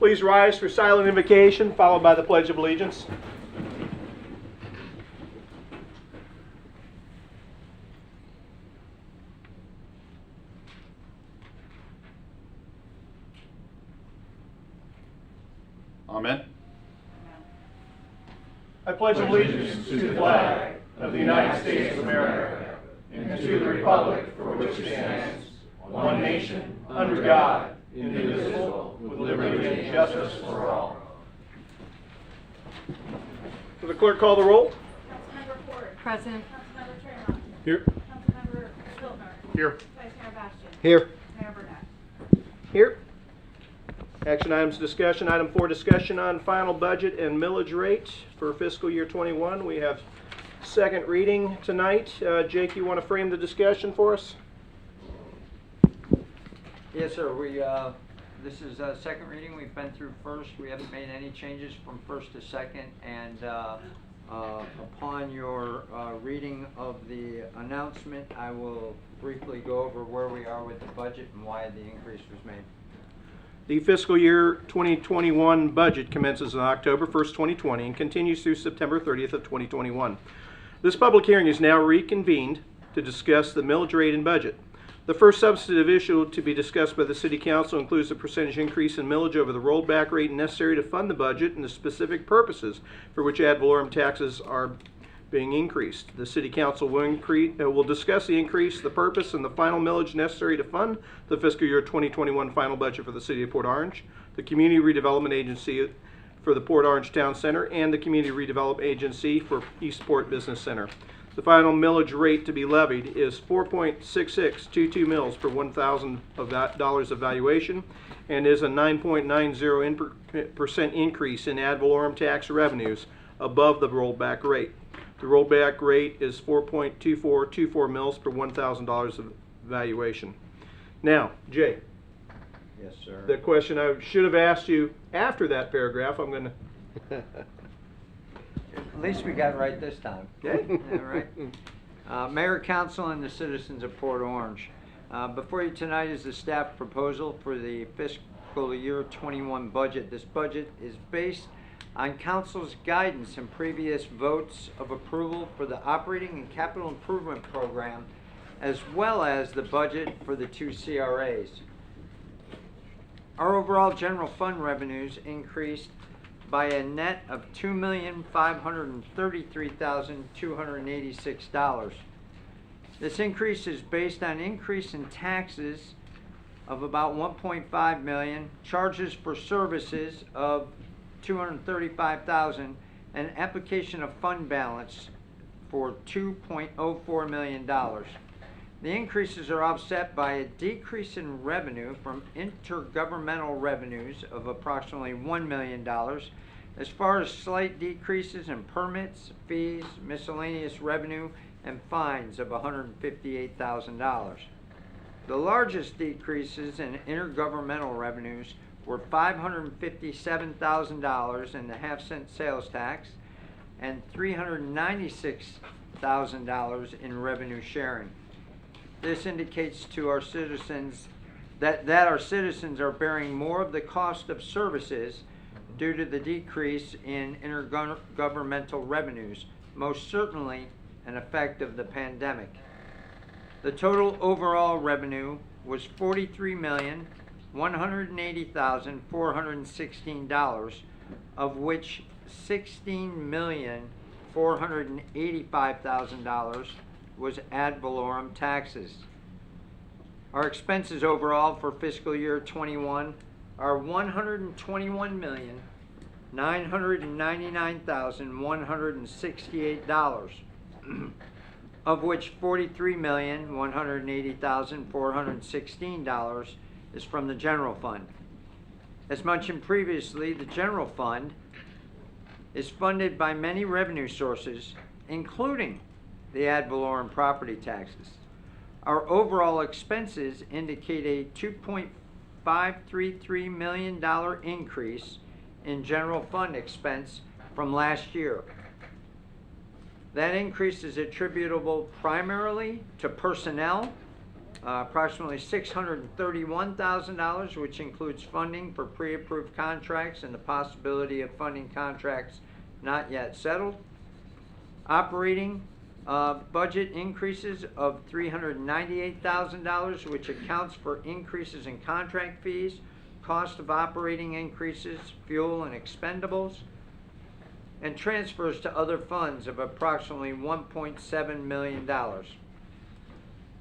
Please rise for silent invocation, followed by the Pledge of Allegiance. Amen. I pledge allegiance to the flag of the United States of America and to the republic for which it stands, one nation, under God, indivisible, with liberty and justice for all. Will the clerk call the roll? Councilmember Ford. Present. Councilmember Tremont. Here. Councilmember Piltner. Here. Vice Mayor Bastian. Here. Mayor Burnett. Here. Action items discussion. Item 4, discussion on final budget and millage rate for fiscal year 21. We have second reading tonight. Jake, you want to frame the discussion for us? Yes, sir. This is second reading. We've been through first. We haven't made any changes from first to second. And upon your reading of the announcement, I will briefly go over where we are with the budget and why the increase was made. The fiscal year 2021 budget commences on October 1st, 2020 and continues through September 30th of 2021. This public hearing is now reconvened to discuss the millage rate and budget. The first substantive issue to be discussed by the City Council includes the percentage increase in millage over the rolled back rate necessary to fund the budget and the specific purposes for which ad valorem taxes are being increased. The City Council will discuss the increase, the purpose, and the final millage necessary to fund the fiscal year 2021 final budget for the City of Port Orange, the Community Redevelopment Agency for the Port Orange Town Center, and the Community Redevelopment Agency for Eastport Business Center. The final millage rate to be levied is 4.6622 mills per $1,000 of valuation and is a 9.90% increase in ad valorem tax revenues above the rollback rate. The rollback rate is 4.2424 mils per $1,000 of valuation. Now, Jay, Yes, sir. the question I should have asked you after that paragraph, I'm going to... At least we got it right this time. Okay. All right. Mayor, Council, and the citizens of Port Orange. Before you tonight is the staff proposal for the fiscal year 21 budget. This budget is based on Council's guidance and previous votes of approval for the operating and capital improvement program, as well as the budget for the 2 CRAs. Our overall general fund revenues increased by a net of $2,533,286. This increase is based on increase in taxes of about $1.5 million, charges for services of $235,000, and application of fund balance for $2.04 million. The increases are offset by a decrease in revenue from intergovernmental revenues of approximately $1 million, as far as slight decreases in permits, fees, miscellaneous revenue, and fines of $158,000. The largest decreases in intergovernmental revenues were $557,000 in the half-cent sales tax and $396,000 in revenue sharing. This indicates to our citizens that our citizens are bearing more of the cost of services due to the decrease in intergovernmental revenues, most certainly an effect of the pandemic. The total overall revenue was $43,180,416, of which $16,485,000 was ad valorem taxes. Our expenses overall for fiscal year 21 are $121,999,168, of which $43,180,416 is from the general fund. As mentioned previously, the general fund is funded by many revenue sources, including the ad valorem property taxes. Our overall expenses indicate a $2.533 million increase in general fund expense from last year. That increase is attributable primarily to personnel, approximately $631,000, which includes funding for pre-approved contracts and the possibility of funding contracts not yet settled. Operating budget increases of $398,000, which accounts for increases in contract fees, cost of operating increases, fuel and expendables, and transfers to other funds of approximately $1.7 million.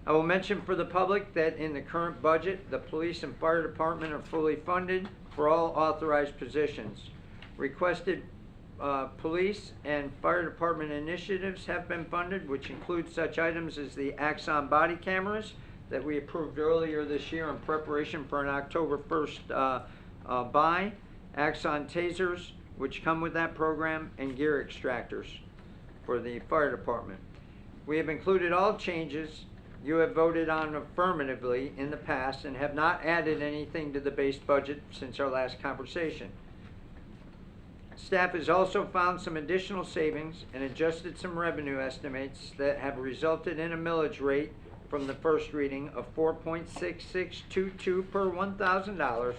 I will mention for the public that in the current budget, the police and fire department are fully funded for all authorized positions. Requested police and fire department initiatives have been funded, which include such items as the Axon body cameras that we approved earlier this year in preparation for an October 1st buy, Axon tasers, which come with that program, and gear extractors for the fire department. We have included all changes you have voted on affirmatively in the past and have not added anything to the base budget since our last conversation. Staff has also found some additional savings and adjusted some revenue estimates that have resulted in a millage rate from the first reading of 4.6622 per $1,000,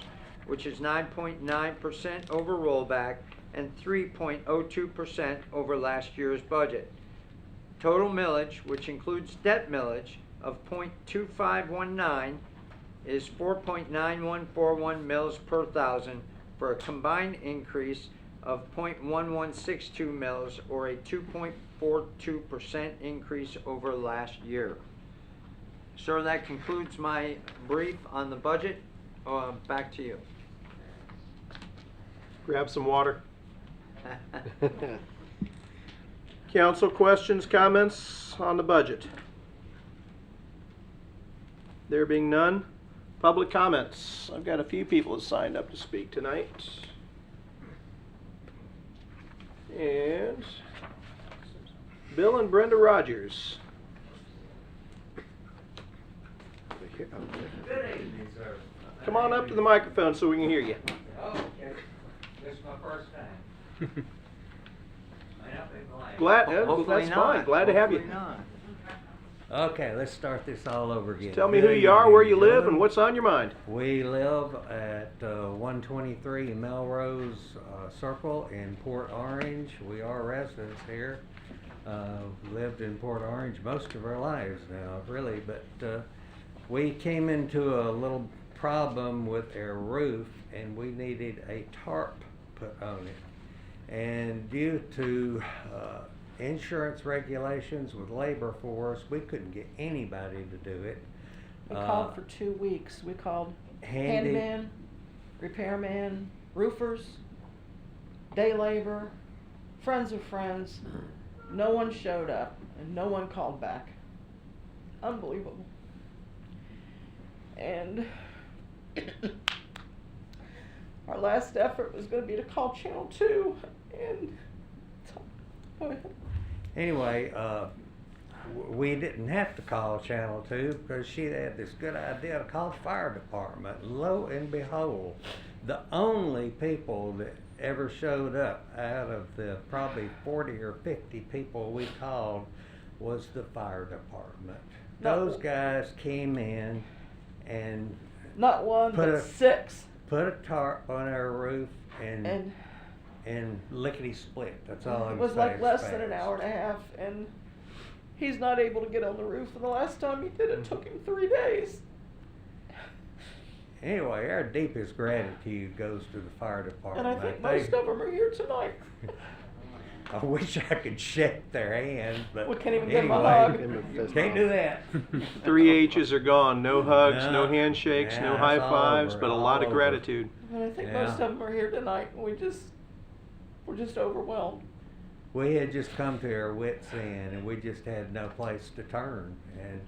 which is 9.9% over rollback and 3.02% over last year's budget. Total millage, which includes debt millage, of 0.2519 is 4.9141 mils per thousand for a combined increase of 0.1162 mils, or a 2.42% increase over last year. Sir, that concludes my brief on the budget. Back to you. Grab some water. Council questions, comments on the budget? There being none, public comments. I've got a few people that signed up to speak tonight. And Bill and Brenda Rogers. Good evening, sir. Come on up to the microphone so we can hear you. Okay, this is my first time. May not be polite. Glad, Hopefully that's not. fine. Glad to have you. Hopefully not. Okay, let's start this all over again. Tell me who you are, where you live, and what's on your mind. We live at 123 Melrose Circle in Port Orange. We are residents here. Lived in Port Orange most of our lives now, really, but we came into a little problem with our roof, and we needed a tarp put on it. And due to insurance regulations with labor force, we couldn't get anybody to do it. We called for 2 weeks. We called Handy- handman, repairman, roofers, day labor, friends of friends. No one showed up and no one called back. Unbelievable. And our last effort was going to be to call Channel 2 and go ahead. Anyway, we didn't have to call Channel 2 because she had this good idea to call the fire department. Lo and behold, the only people that ever showed up out of the probably 40 or 50 people we called was the fire department. No. Those guys came in and Not one, Put but a- 6. put a tarp on our roof and And lickety split. That's all I'm it was saying. like less than an hour and a half, and he's not able to get on the roof. And the last time he did, it took him 3 days. Anyway, our deepest gratitude goes to the fire department. And I think They- most of them are here tonight. I wish I could shake their hand, but We can't even give 'em a anyway, hug. Give 'em a fist Can't bump. do that. 3 H's are gone. No hugs, no No. handshakes, no Yeah, high it's all fives, over, but a all lot of over. gratitude. And I think Yeah. most of them are here tonight, and we're just overwhelmed. We had just come to our wits' end, and we just had no place to turn. And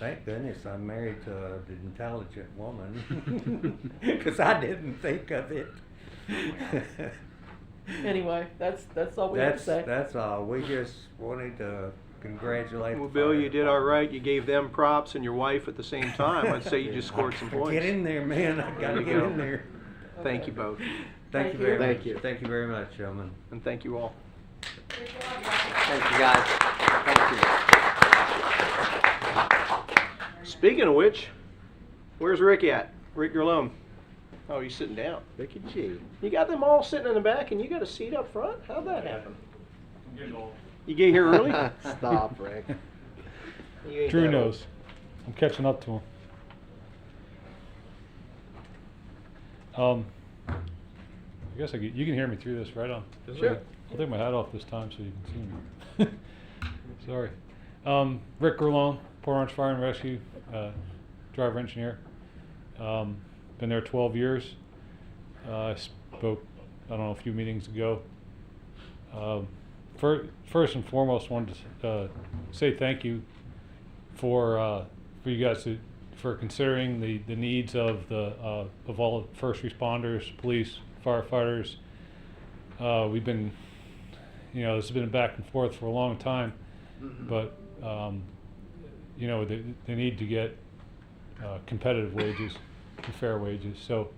thank goodness I'm married to an intelligent woman, because I didn't think of it. Anyway, that's all we have to say. That's all. We just wanted to congratulate. Well, the Bill, fire you did all right. department. You gave them props and your wife at the same time. I'd say you just scored some points. Get in there, man. I gotta you get go. in there. Thank you both, Thank you Thank very you. much. Thank you. Thank you very much, gentlemen. and thank you all. Good job, guys. Thank you, guys. Thank you. Speaking of which, where's Rick at? Rick Gerlone. Oh, he's sitting down. Look at you. You got them all sitting in the back and you got a seat up front? How'd that happen? You get here early? Stop, Rick. You ain't Drew that old. knows. I'm catching up to him. I guess you can hear me through this, right on? Sure. I'll take my hat off this time so you can see me. Sorry. Rick Gerlone, Port Orange Fire and Rescue, driver engineer. Been there 12 years. I spoke, I don't know, a few meetings ago. First and foremost, wanted to say thank you for you guys for considering the needs of all first responders, police, firefighters. We've been, this has been a back and forth for a long time, but they need to get competitive wages and fair wages. So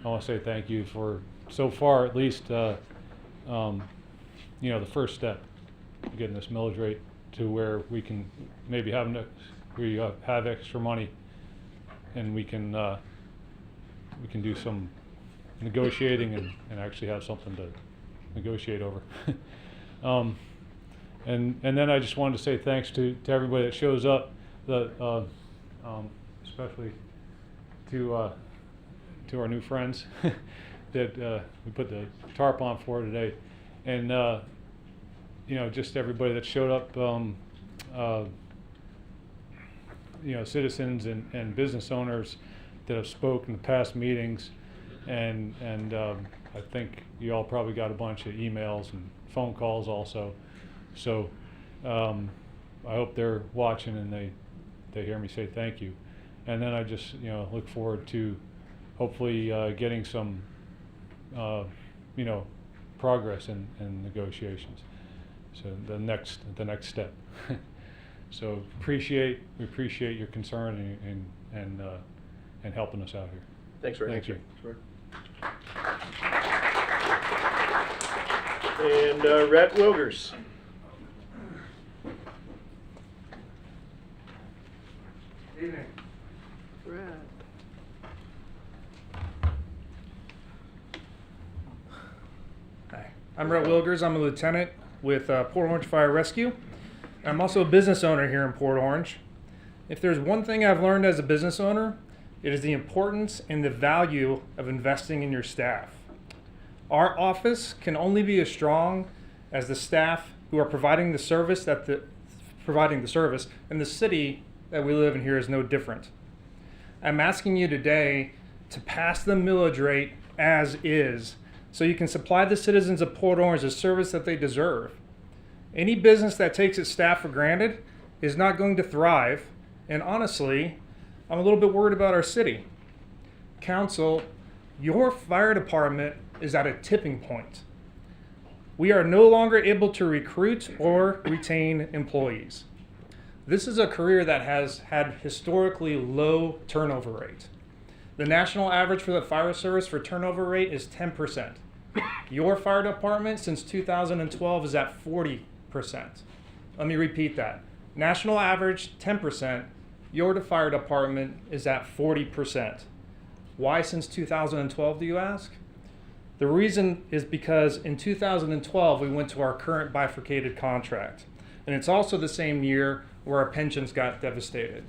I want to say thank you for, so far at least, the first step, getting this millage rate to where we can maybe have have extra money, and we can do some negotiating and actually have something to negotiate over. And then I just wanted to say thanks to everybody that shows up, especially to our new friends that we put the tarp on for today, and just everybody that showed up, citizens and business owners that have spoken in the past meetings, and I think you all probably got a bunch of emails and phone calls also. So I hope they're watching and they hear me say thank you. And then I just look forward to hopefully getting some progress in negotiations. So the next step. So we appreciate your concern and helping us out here. Thanks for Thank answering. you. And Rhett Wilgers. Evening. Hi, I'm Rhett Wilgers. I'm a lieutenant with Port Orange Fire Rescue. I'm also a business owner here in Port Orange. If there's one thing I've learned as a business owner, it is the importance and the value of investing in your staff. Our office can only be as strong as the staff who are providing the service and the city that we live in here is no different. I'm asking you today to pass the millage rate as is, so you can supply the citizens of Port Orange the service that they deserve. Any business that takes its staff for granted is not going to thrive, and honestly, I'm a little bit worried about our city. Council, your fire department is at a tipping point. We are no longer able to recruit or retain employees. This is a career that has had historically low turnover rate. The national average for the fire service for turnover rate is 10%. Your fire department since 2012 is at 40%. Let me repeat that. National average 10%, your fire department is at 40%. Why since 2012, do you ask? The reason is because in 2012 we went to our current bifurcated contract, and it's also the same year where our pensions got devastated.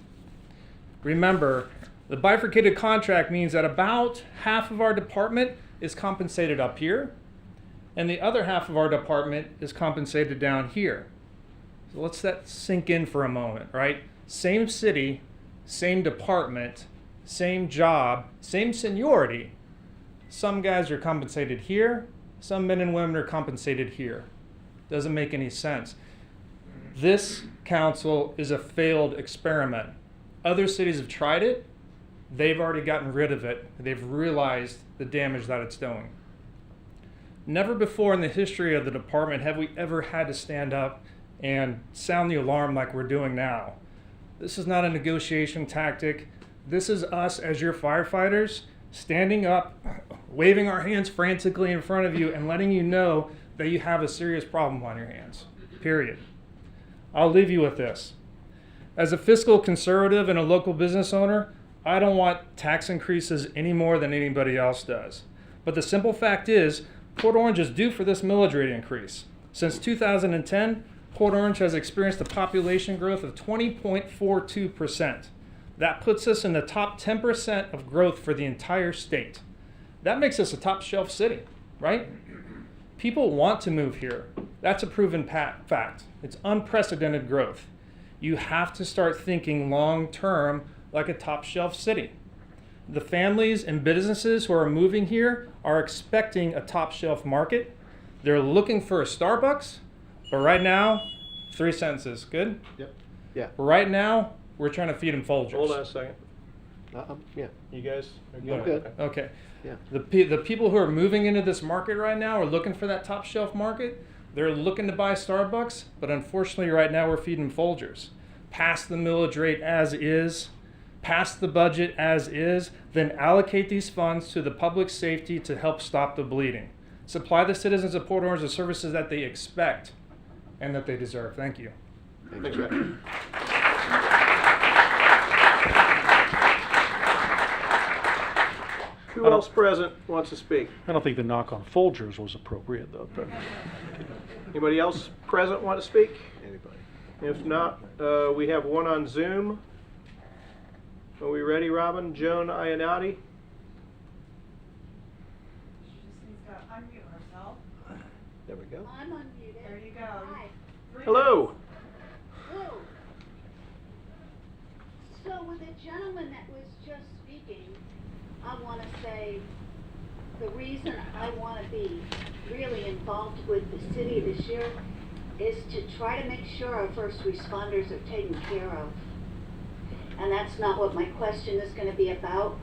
Remember, the bifurcated contract means that about half of our department is compensated up here, and the other half of our department is compensated down here. So let's that sink in for a moment, right? Same city, same department, same job, same seniority. Some guys are compensated here, some men and women are compensated here. Doesn't make any sense. This council is a failed experiment. Other cities have tried it. They've already gotten rid of it. They've realized the damage that it's doing. Never before in the history of the department have we ever had to stand up and sound the alarm like we're doing now. This is not a negotiation tactic. This is us as your firefighters standing up, waving our hands frantically in front of you and letting you know that you have a serious problem on your hands, period. I'll leave you with this. As a fiscal conservative and a local business owner, I don't want tax increases any more than anybody else does. But the simple fact is, Port Orange is due for this millage rate increase. Since 2010, Port Orange has experienced a population growth of 20.42%. That puts us in the top 10% of growth for the entire state. That makes us a top shelf city, right? People want to move here. That's a proven fact. It's unprecedented growth. You have to start thinking long term like a top shelf city. The families and businesses who are moving here are expecting a top shelf market. They're looking for a Starbucks, but right now, 3 sentences. Good? Yep. Yeah. Right now, we're trying to feed them Folgers. Hold on a second. Yeah. You guys are I'm good? good. Okay. Okay. Yeah. The people who are moving into this market right now are looking for that top shelf market. They're looking to buy Starbucks, but unfortunately right now we're feeding Folgers. Pass the millage rate as is, pass the budget as is, then allocate these funds to the public safety to help stop the bleeding. Supply the citizens of Port Orange the services that they expect and that they deserve. Thank you. Thanks, Rick. Who else present wants to speak? I don't think the knock on Folgers was appropriate, though. But Anybody else present want to speak? anybody? If not, we have one on Zoom. Are we ready, Robin? Joan Ionati? She just needs to unmute herself. There we go. I'm unmuted. There you go. Hi. Hello. Hello. So with the gentleman that was just speaking, I want to say the reason I want to be really involved with the city this year is to try to make sure our first responders are taken care of. And that's not what my question is going to be about,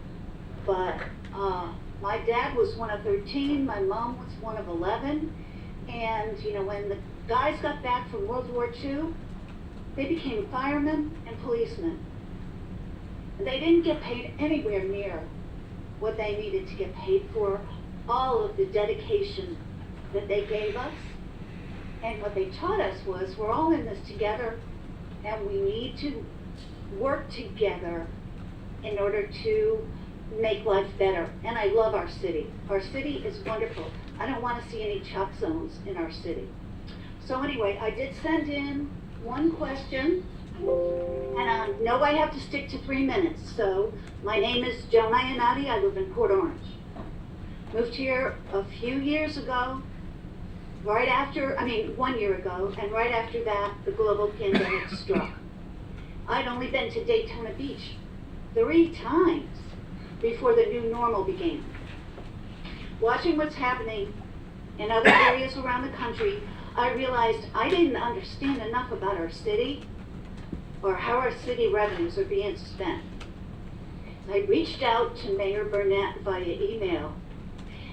but my dad was one of 13, my mom was one of 11, and you know, when the guys got back from World War II, they became firemen and policemen. And they didn't get paid anywhere near what they needed to get paid for all of the dedication that they gave us. And what they taught us was we're all in this together and we need to work together in order to make life better. And I love our city. Our city is wonderful. I don't want to see any chop zones in our city. So anyway, I did send in one question, and I know I have to stick to 3 minutes. So my name is Joan Ionati. I live in Port Orange. Moved here a few years ago, right after, 1 year ago, and right after that, the global pandemic struck. I'd only been to Daytona Beach 3 times before the new normal began. Watching what's happening in other areas around the country, I realized I didn't understand enough about our city or how our city revenues are being spent. I reached out to Mayor Burnett via email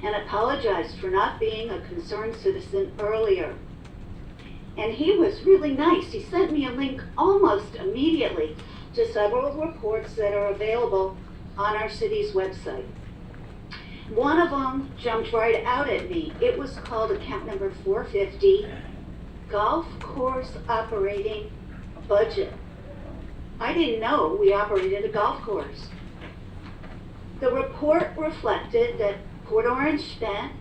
and apologized for not being a concerned citizen earlier. And he was really nice. He sent me a link almost immediately to several reports that are available on our city's website. One of them jumped right out at me. It was called account number 450, Golf Course Operating Budget. I didn't know we operated a golf course. The report reflected that Port Orange spent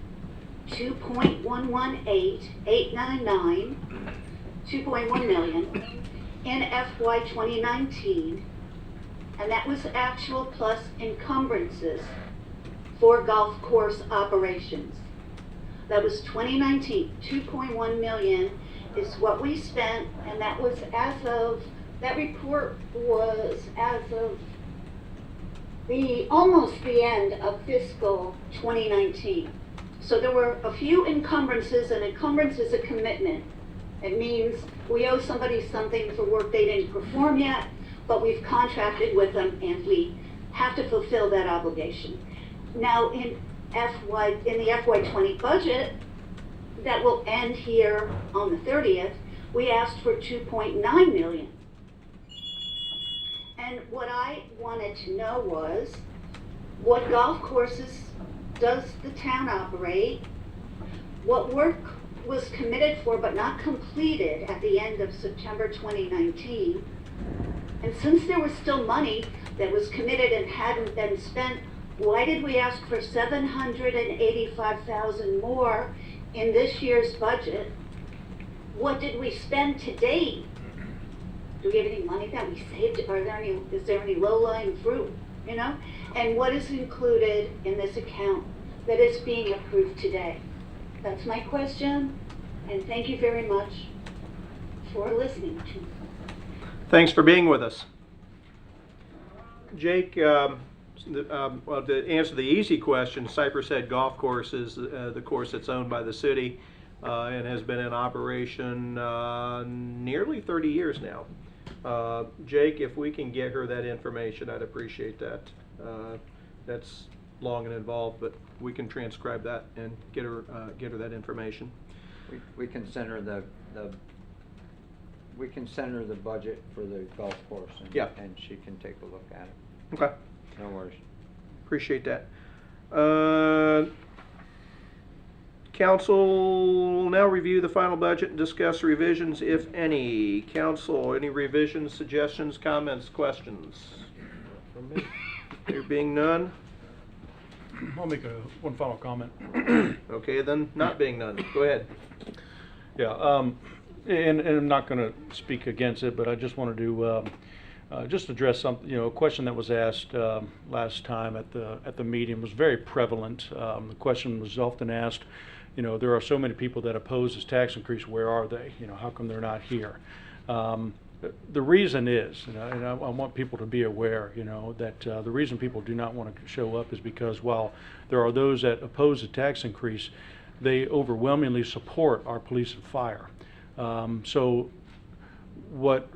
$2.1 million in FY 2019, and that was actual plus encumbrances for golf course operations. That was 2019, 2.1 million is what we spent, and that was that report was as of almost the end of fiscal 2019. So there were a few encumbrances. An encumbrance is a commitment. It means we owe somebody something for work they didn't perform yet, but we've contracted with them and we have to fulfill that obligation. Now in the FY 20 budget that will end here on the 30th, we asked for 2.9 million. And what I wanted to know was, what golf courses does the town operate? What work was committed for but not completed at the end of September 2019? And since there was still money that was committed and hadn't been spent, why did we ask for $785,000 more in this year's budget? What did we spend to date? Do we have any money that we saved? Is there any low-lying fruit, you know? And what is included in this account that is being approved today? That's my question, and thank you very much for listening to me. Thanks for being with us. Jake, well, to answer the easy question, Cypress Head Golf Course is the course that's owned by the city and has been in operation nearly 30 years now. Jake, if we can get her that information, I'd appreciate that. That's long and involved, but we can transcribe that and get her that information. We can send her the budget for the golf course, and, Yeah. and she can take a look at it. Okay, No worries. appreciate that. Council will now review the final budget and discuss revisions, if any. Council, any revisions, suggestions, comments, questions? From me? There being none? I'll make one final comment. Okay, then, not being none. Go ahead. Yeah, and I'm not going to speak against it, but I just wanted to just address something. A question that was asked last time at the meeting was very prevalent. The question was often asked. There are so many people that oppose this tax increase. Where are they? How come they're not here? The reason is, and I want people to be aware, that the reason people do not want to show up is because while there are those that oppose the tax increase, they overwhelmingly support our police and fire. So what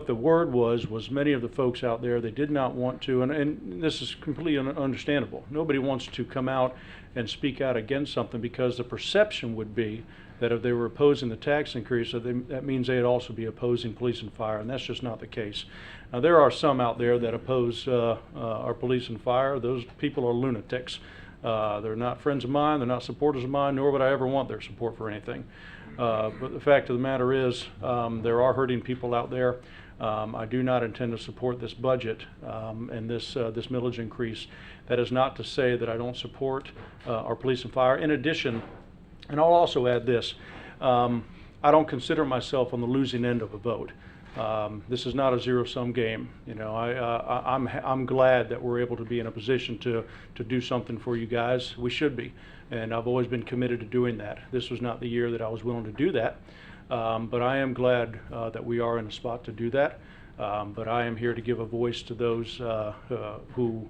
the word was many of the folks out there, they did not want to, and this is completely understandable. Nobody wants to come out and speak out against something because the perception would be that if they were opposing the tax increase, that means they'd also be opposing police and fire, and that's just not the case. Now, there are some out there that oppose our police and fire. Those people are lunatics. They're not friends of mine, they're not supporters of mine, nor would I ever want their support for anything. But the fact of the matter is, there are hurting people out there. I do not intend to support this budget and this millage increase. That is not to say that I don't support our police and fire. In addition, and I'll also add this, I don't consider myself on the losing end of a vote. This is not a zero-sum game. I'm glad that we're able to be in a position to do something for you guys. We should be, and I've always been committed to doing that. This was not the year that I was willing to do that, but I am glad that we are in a spot to do that. But I am here to give a voice to those who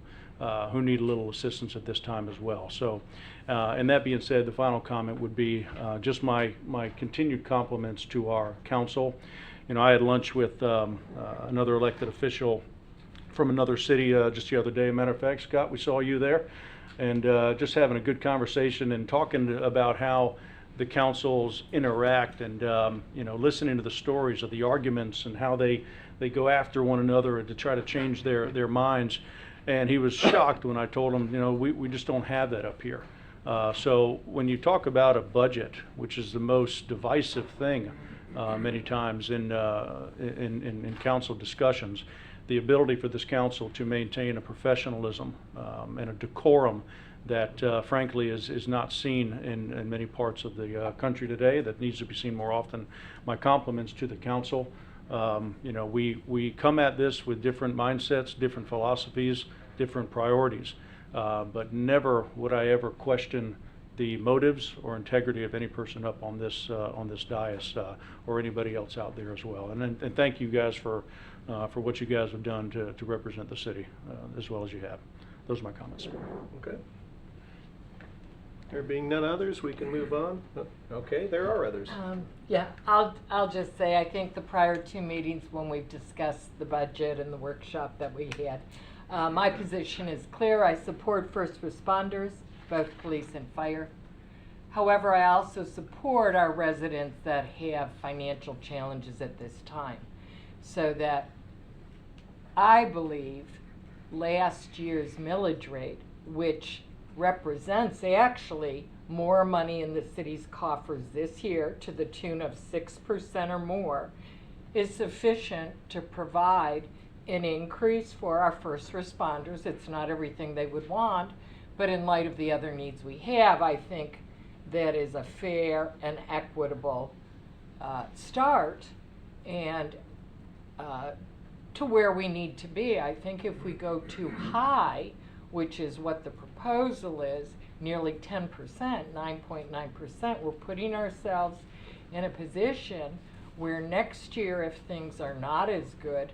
need a little assistance at this time as well. So, and that being said, the final comment would be just my continued compliments to our council. I had lunch with another elected official from another city just the other day. Matter of fact, Scott, we saw you there, and just having a good conversation and talking about how the councils interact and listening to the stories of the arguments and how they go after one another to try to change their minds. And he was shocked when I told him, we just don't have that up here. So when you talk about a budget, which is the most divisive thing many times in council discussions, the ability for this council to maintain a professionalism and a decorum that frankly is not seen in many parts of the country today, that needs to be seen more often. My compliments to the council. We come at this with different mindsets, different philosophies, different priorities, but never would I ever question the motives or integrity of any person up on this dais or anybody else out there as well. And thank you guys for what you guys have done to represent the city as well as you have. Those are my comments. Okay. There being none others, we can move on. Okay, there are others. Yeah, I'll just say, I think the prior two meetings when we've discussed the budget and the workshop that we had, my position is clear. I support first responders, both police and fire. However, I also support our residents that have financial challenges at this time. So that I believe last year's millage rate, which represents actually more money in the city's coffers this year to the tune of 6% or more, is sufficient to provide an increase for our first responders. It's not everything they would want, but in light of the other needs we have, I think that is a fair and equitable start and to where we need to be. I think if we go too high, which is what the proposal is, nearly 10%, 9.9%, we're putting ourselves in a position where next year, if things are not as good,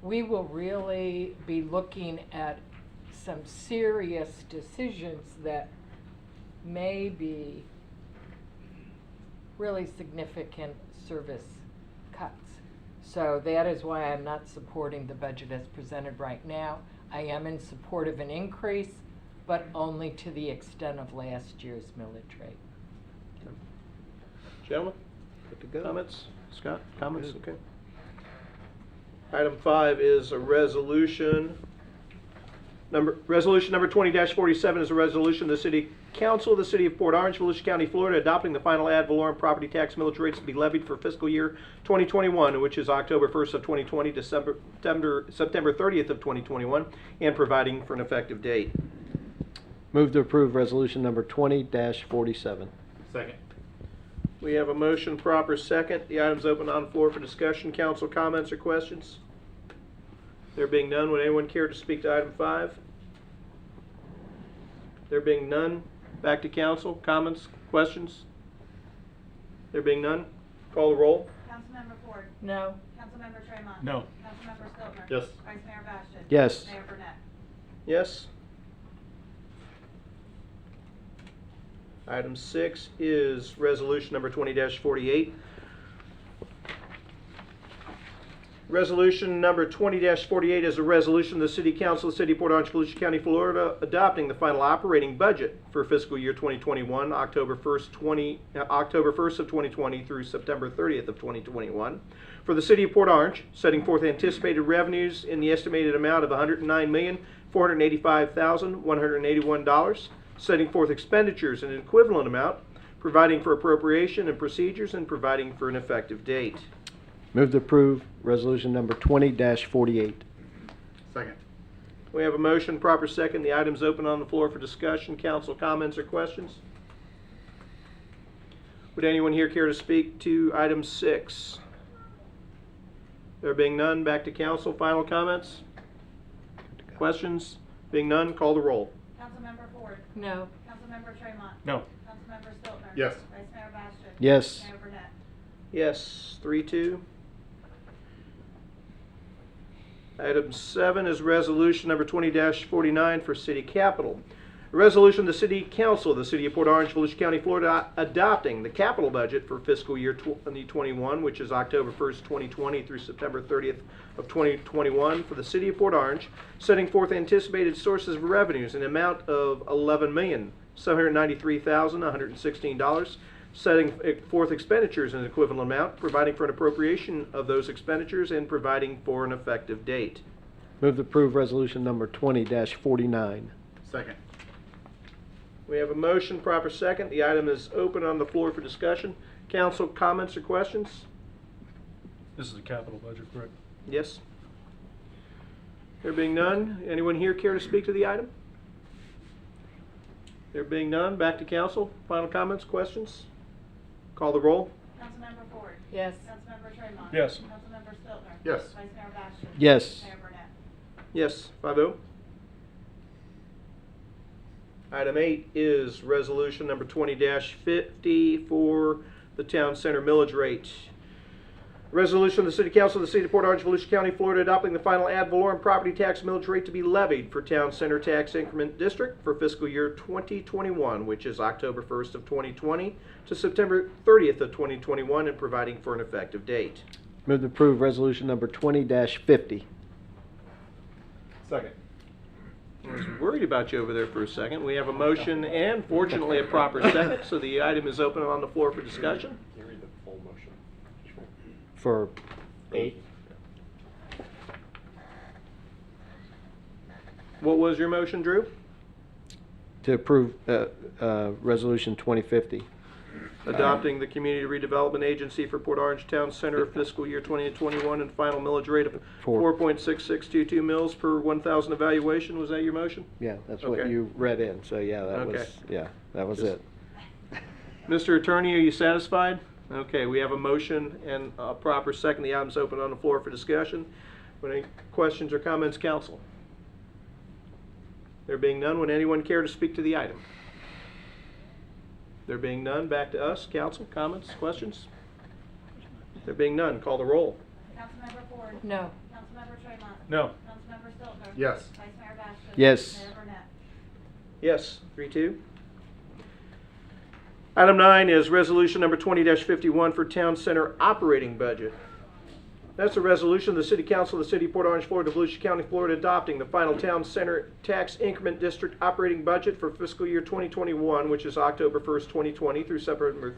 we will really be looking at some serious decisions that may be really significant service cuts. So that is why I'm not supporting the budget as presented right now. I am in support of an increase, but only to the extent of last year's millage rate. Gentlemen, Good to go. comments? Scott, comments? Okay. Item 5 is a resolution. Resolution number 20-47 is a resolution of the City Council of the City of Port Orange, Volusia County, Florida, adopting the final ad valorem property tax millage rates to be levied for fiscal year 2021, which is October 1st of 2020 to September 30th of 2021, and providing for an effective date. Move to approve resolution number 20-47. Second. We have a motion, proper second. The item's open on the floor for discussion. Council comments or questions? There being none, would anyone care to speak to item 5? There being none, back to council. Comments, questions? There being none, call the roll. Councilmember Ford. No. Councilmember Tremont. No. Councilmember Stiltner. Yes. Vice Mayor Bastian. Yes. Mayor Burnett. Yes. Item 6 is resolution number 20-48. Resolution number 20-48 is a resolution of the City Council of the City of Port Orange, Volusia County, Florida, adopting the final operating budget for fiscal year 2021, October 1st of 2020 through September 30th of 2021. For the City of Port Orange, setting forth anticipated revenues in the estimated amount of $109,485,181, setting forth expenditures in an equivalent amount, providing for appropriation and procedures, and providing for an effective date. Move to approve resolution number 20-48. Second. We have a motion, proper second. The item's open on the floor for discussion. Council comments or questions? Would anyone here care to speak to item 6? There being none, back to council. Final comments? Questions? Being none, call the roll. Councilmember Ford. No. Councilmember Tremont. No. Councilmember Stiltner. Yes. Vice Mayor Bastian. Yes. Mayor Burnett. Yes, 3-2. Item 7 is resolution number 20-49 for city capital. A resolution of the City Council of the City of Port Orange, Volusia County, Florida, adopting the capital budget for fiscal year 2021, which is October 1st, 2020 through September 30th of 2021 for the City of Port Orange, setting forth anticipated sources of revenues in the amount of $11,793,116, setting forth expenditures in an equivalent amount, providing for an appropriation of those expenditures, and providing for an effective date. Move to approve resolution number 20-49. Second. We have a motion, proper second. The item is open on the floor for discussion. Council comments or questions? This is the capital budget, correct? Yes. There being none, anyone here care to speak to the item? There being none, back to council. Final comments, questions? Call the roll. Councilmember Ford. Yes. Councilmember Tremont. Yes. Councilmember Stiltner. Yes. Vice Mayor Bastian. Yes. Mayor Burnett. Yes, 5-0. Item 8 is resolution number 20-50 for the town center millage rate. Resolution of the City Council of the City of Port Orange, Volusia County, Florida, adopting the final ad valorem property tax millage rate to be levied for town center tax increment district for fiscal year 2021, which is October 1st of 2020 to September 30th of 2021, and providing for an effective date. Move to approve resolution number 20-50. Second. I was worried about you over there for a second. We have a motion and fortunately a proper second, so the item is open on the floor for discussion. Can you read the full motion? For 8. What was your motion, Drew? to approve resolution 2050. adopting the Community Redevelopment Agency for Port Orange Town Center fiscal year 2021 and final millage rate of Four. 4.6622 mills per 1,000 evaluation. Was that your motion? Yeah, that's what Okay. you read in, so yeah, that Okay. was, yeah, that was Just- it. Mr. Attorney, are you satisfied? Okay, we have a motion and a proper second. The item's open on the floor for discussion. Any questions or comments, council? There being none, would anyone care to speak to the item? There being none, back to us, council, comments, questions? There being none, call the roll. Councilmember Ford. No. Councilmember Tremont. No. Councilmember Stiltner. Yes. Vice Mayor Basham. Yes. Mayor Burnett. Yes, 3-2. Item 9 is resolution number 20-51 for Town Center operating budget. That's a resolution of the City Council of the City of Port Orange, Florida, Volusia County, Florida, adopting the final Town Center Tax Increment District operating budget for fiscal year 2021, which is October 1st, 2020 through September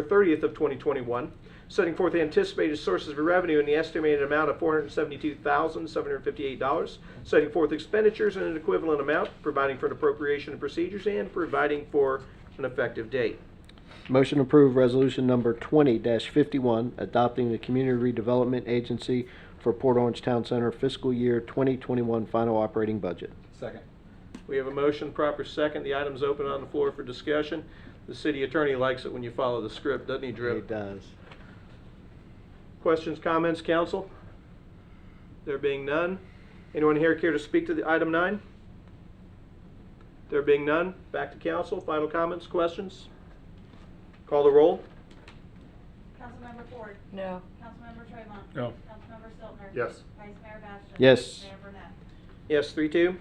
30th of 2021, setting forth anticipated sources of revenue in the estimated amount of $472,758, setting forth expenditures in an equivalent amount, providing for an appropriation of procedures, and providing for an effective date. Motion to approve resolution number 20-51, adopting the Community Redevelopment Agency for Port Orange Town Center fiscal year 2021 final operating budget. Second. We have a motion, proper second. The item's open on the floor for discussion. The city attorney likes it when you follow the script, doesn't he, Drew? It does. Questions, comments, council? There being none, anyone here care to speak to the item 9? There being none, back to council. Final comments, questions? Call the roll. Councilmember Ford. No. Councilmember Tremont. No. Councilmember Stiltner. Yes. Vice Mayor Basham. Yes. Mayor Burnett. Yes, 3-2.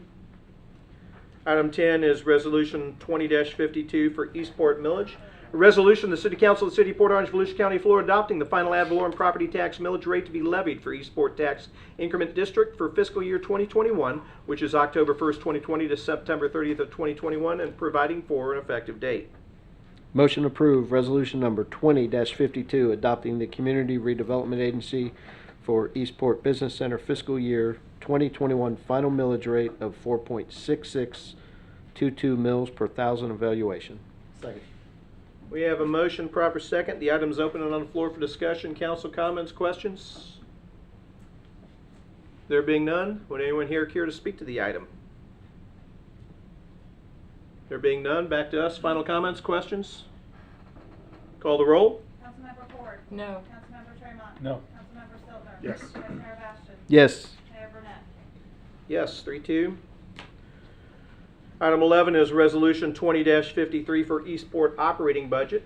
Item 10 is resolution 20-52 for Eastport Millage. A resolution, the City Council of the City of Port Orange, Volusia County, Florida, adopting the final ad valorem property tax millage rate to be levied for Eastport Tax Increment District for fiscal year 2021, which is October 1st, 2020 to September 30th of 2021, and providing for an effective date. Motion to approve resolution number 20-52, adopting the Community Redevelopment Agency for Eastport Business Center fiscal year 2021 final millage rate of 4.6622 mills per thousand evaluation. Second. We have a motion, proper second. The item's open and on the floor for discussion. Council comments, questions? There being none, would anyone here care to speak to the item? There being none, back to us. Final comments, questions? Call the roll. Councilmember Ford. No. Councilmember Tremont. No. Councilmember Stiltner. Yes. Vice Mayor Basham. Yes. Mayor Burnett. Yes, 3-2. Item 11 is Resolution 20-53 for Eastport operating budget.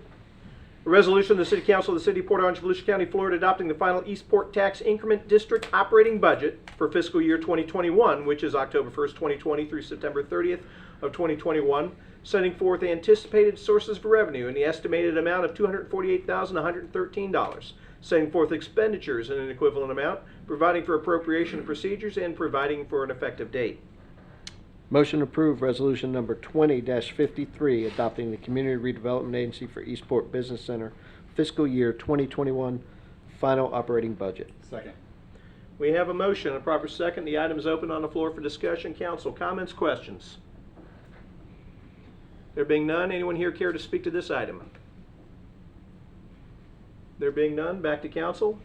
A resolution of the City Council of the City of Port Orange, Volusia County, Florida, adopting the final Eastport Tax Increment District operating budget for fiscal year 2021, which is October 1st, 2020 through September 30th of 2021, setting forth anticipated sources of revenue in the estimated amount of $248,113, setting forth expenditures in an equivalent amount, providing for appropriation of procedures, and providing for an effective date. Motion to approve resolution number 20-53, adopting the Community Redevelopment Agency for Eastport Business Center fiscal year 2021 final operating budget. Second. We have a motion, a proper second. The item is open on the floor for discussion. Council, comments, questions? There being none, anyone here care to speak to this item? There being none, back to council.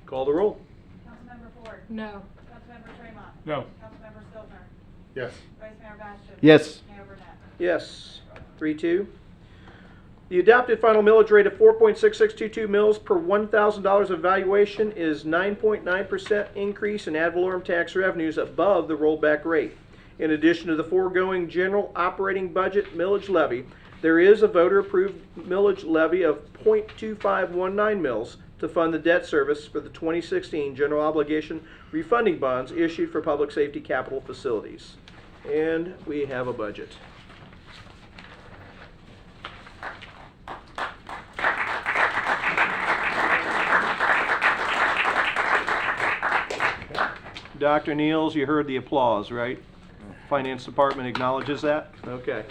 Call the roll. Councilmember Ford. No. Councilmember Tremont. No. Councilmember Stiltner. Yes. Vice Mayor Basham. Yes. Mayor Burnett. Yes, 3-2. The adopted final millage rate of 4.6622 mills per $1,000 of valuation is 9.9% increase in ad valorem tax revenues above the rollback rate. In addition to the foregoing general operating budget millage levy, there is a voter-approved millage levy of 0.2519 mils to fund the debt service for the 2016 general obligation refunding bonds issued for public safety capital facilities. And we have a budget. Dr. Niels, you heard the applause, right? Finance Department acknowledges that? Okay.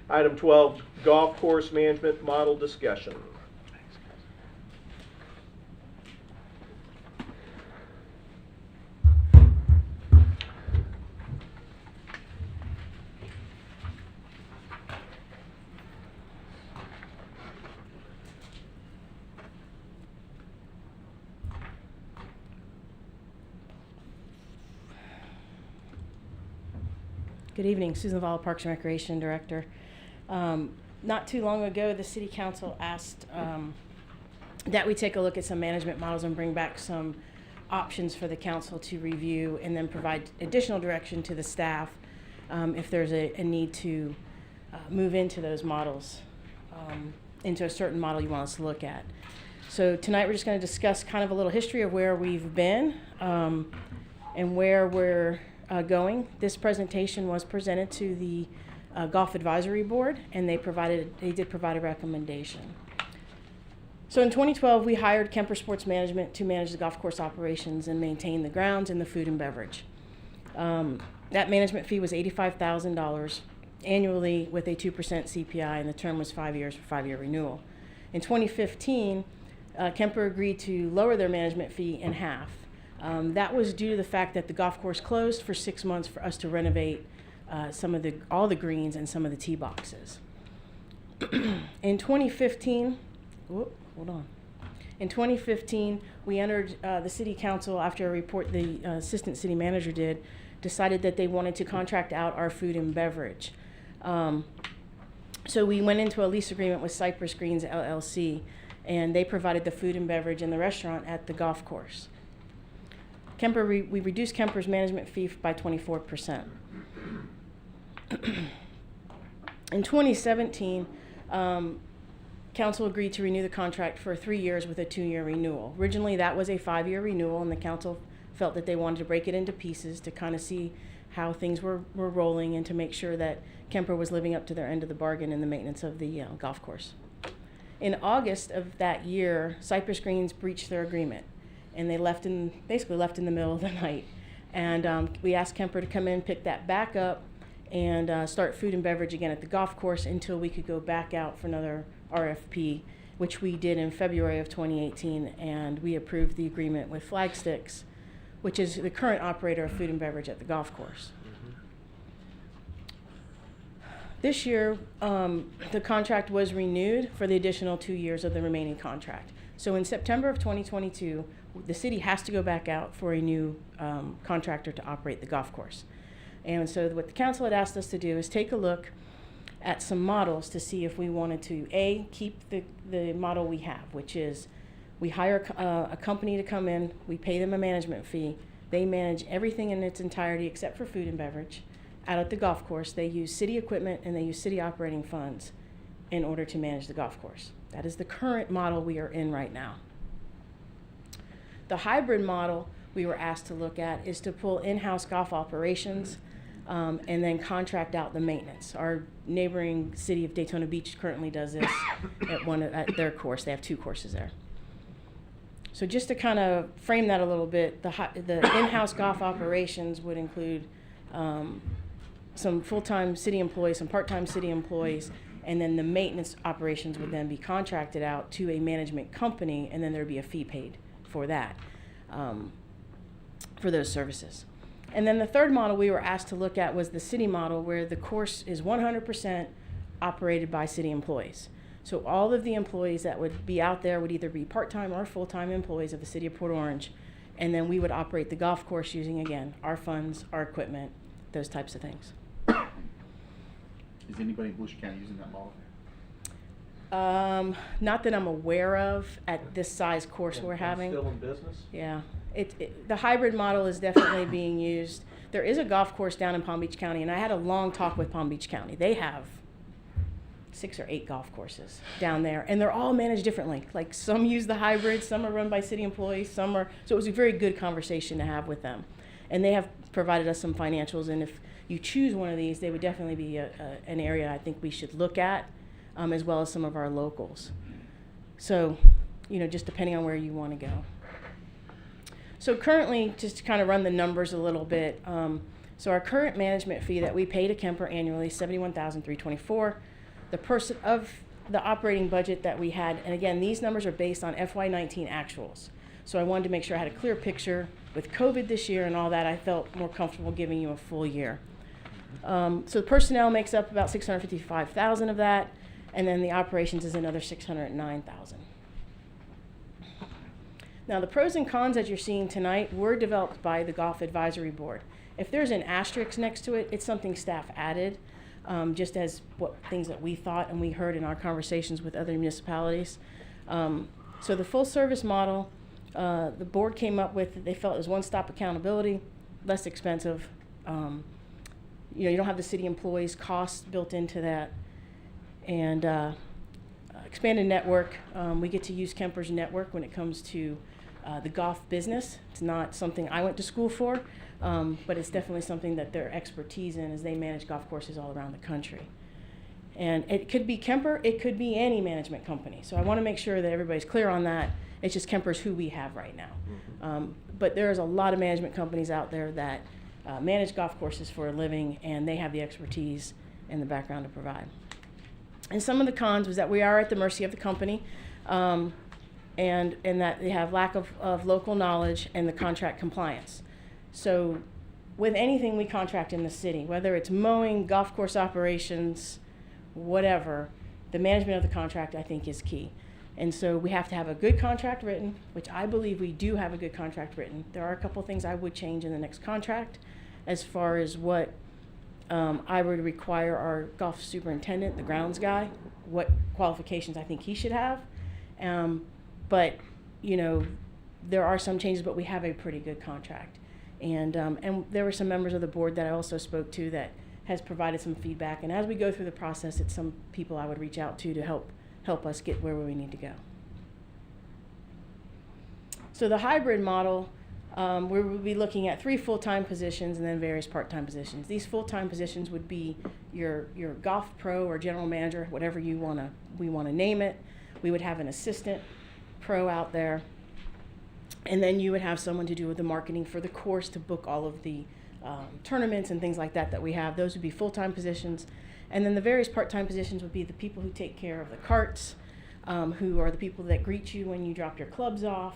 Item 12, golf course management model discussion. Good evening, Susan Vala, Parks and Recreation Director. Not too long ago, the City Council asked that we take a look at some management models and bring back some options for the council to review and then provide additional direction to the staff if there's a need to move into those models, into a certain model you want us to look at. So tonight we're just going to discuss kind of a little history of where we've been and where we're going. This presentation was presented to the Golf Advisory Board, and they did provide a recommendation. So in 2012, we hired Kemper Sports Management to manage the golf course operations and maintain the grounds and the food and beverage. That management fee was $85,000 annually with a 2% CPI, and the term was 5 years for 5-year renewal. In 2015, Kemper agreed to lower their management fee in half. That was due to the fact that the golf course closed for 6 months for us to renovate all the greens and some of the tee boxes. In 2015, In 2015, we entered the city council after a report the assistant city manager decided that they wanted to contract out our food and beverage. So we went into a lease agreement with Cypress Greens LLC, and they provided the food and beverage in the restaurant at the golf course. We reduced Kemper's management fee by 24%. In 2017, council agreed to renew the contract for 3 years with a 2-year renewal. Originally, that was a 5-year renewal, and the council felt that they wanted to break it into pieces to kind of see how things were rolling and to make sure that Kemper was living up to their end of the bargain in the maintenance of the golf course. In August of that year, Cypress Greens breached their agreement, and they basically left in the middle of the night. And we asked Kemper to come in, pick that back up, and start food and beverage again at the golf course until we could go back out for another RFP, which we did in February of 2018, and we approved the agreement with Flagsticks, which is the current operator of food and beverage at the golf course. This year, the contract was renewed for the additional 2 years of the remaining contract. So in September of 2022, the city has to go back out for a new contractor to operate the golf course. And so what the council had asked us to do is take a look at some models to see if we wanted to, A, keep the model we have, which is we hire a company to come in, we pay them a management fee, they manage everything in its entirety except for food and beverage. Out at the golf course, they use city equipment and they use city operating funds in order to manage the golf course. That is the current model we are in right now. The hybrid model we were asked to look at is to pull in-house golf operations and then contract out the maintenance. Our neighboring city of Daytona Beach currently does this at their course. They have 2 courses there. So just to kind of frame that a little bit, the in-house golf operations would include some full-time city employees, some part-time city employees, and then the maintenance operations would then be contracted out to a management company, and then there'd be a fee paid for that, for those services. And then the third model we were asked to look at was the city model, where the course is 100% operated by city employees. So all of the employees that would be out there would either be part-time or full-time employees of the city of Port Orange, and then we would operate the golf course using, again, our funds, our equipment, those types of things. Is anybody in Volusia County using that model? Not that I'm aware of at this size course we're having. Still in business? Yeah, the hybrid model is definitely being used. There is a golf course down in Palm Beach County, and I had a long talk with Palm Beach County. They have 6 or 8 golf courses down there, and they're all managed differently. Like, some use the hybrid, some are run by city employees, so it was a very good conversation to have with them. And they have provided us some financials, and if you choose one of these, they would definitely be an area I think we should look at, as well as some of our locals. So, just depending on where you want to go. So currently, just to kind of run the numbers a little bit, so our current management fee that we pay to Kemper annually is $71,324. The operating budget that we had, and again, these numbers are based on FY19 actuals. So I wanted to make sure I had a clear picture. With COVID this year and all that, I felt more comfortable giving you a full year. So the personnel makes up about $655,000 of that, and then the operations is another $609,000. Now, the pros and cons that you're seeing tonight were developed by the Golf Advisory Board. If there's an asterisk next to it, it's something staff added, just as what things that we thought and we heard in our conversations with other municipalities. So the full service model, the board came up with, they felt it was one-stop accountability, less expensive. You don't have the city employees' costs built into that. And expanded network, we get to use Kemper's network when it comes to the golf business. It's not something I went to school for, but it's definitely something that their expertise in as they manage golf courses all around the country. And it could be Kemper, it could be any management company. So I want to make sure that everybody's clear on that. It's just Kemper's who we have right now. But there's a lot of management companies out there that manage golf courses for a living, and they have the expertise and the background to provide. And some of the cons was that we are at the mercy of the company, and that they have lack of local knowledge and the contract compliance. So with anything we contract in the city, whether it's mowing, golf course operations, whatever, the management of the contract, I think, is key. And so we have to have a good contract written, which I believe we do have a good contract written. There are a couple things I would change in the next contract as far as what I would require our golf superintendent, the grounds guy, what qualifications I think he should have. But, there are some changes, but we have a pretty good contract. And there were some members of the board that I also spoke to that has provided some feedback. And as we go through the process, it's some people I would reach out to help us get where we need to go. So the hybrid model, we will be looking at 3 full-time positions and then various part-time positions. These full-time positions would be your golf pro or general manager, whatever we want to name it. We would have an assistant pro out there, and then you would have someone to do with the marketing for the course, to book all of the tournaments and things like that we have. Those would be full-time positions. And then the various part-time positions would be the people who take care of the carts, who are the people that greet you when you drop your clubs off.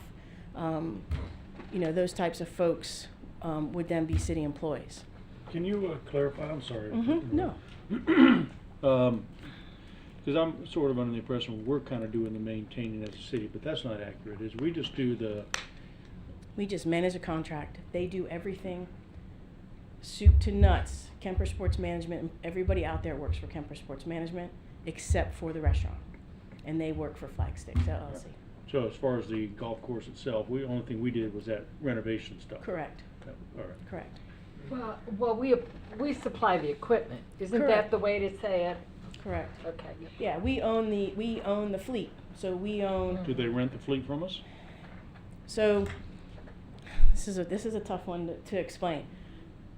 Those types of folks would then be city employees. Can you clarify? I'm sorry. No. Because I'm sort of under the impression we're kind of doing the maintaining as a city, but that's not accurate. Is we just do We just manage a contract. They do everything, soup to nuts. Kemper Sports Management, everybody out there works for Kemper Sports Management except for the restaurant, and they work for Flagsticks LLC. So as far as the golf course itself, only thing we did was that renovation stuff. Correct. All right. Correct. Well, we supply the equipment. Isn't Correct. that the way to say it? Correct. Okay. Yeah, we own the fleet. So we own. Do they rent the fleet from us? So this is a tough one to explain.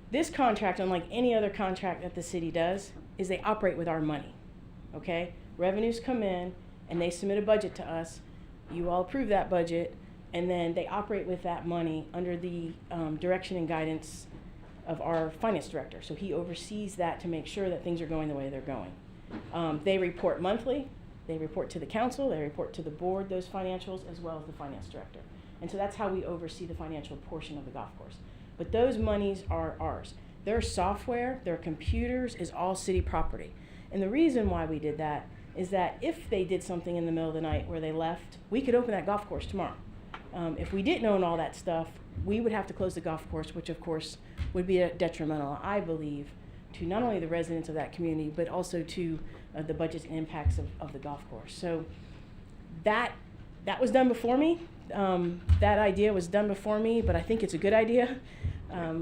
This contract, unlike any other contract that the city does, is they operate with our money. Okay? Revenues come in and they submit a budget to us. You all approve that budget, and then they operate with that money under the direction and guidance of our finance director. So he oversees that to make sure that things are going the way they're going. They report monthly. They report to the council. They report to the board, those financials, as well as the finance director. And so that's how we oversee the financial portion of the golf course. But those monies are ours. Their software, their computers is all city property. And the reason why we did that is that if they did something in the middle of the night where they left, we could open that golf course tomorrow. If we didn't own all that stuff, we would have to close the golf course, which of course would be detrimental, I believe, to not only the residents of that community, but also to the budgets and impacts of the golf course. So that was done before me. That idea was done before me, but I think it's a good idea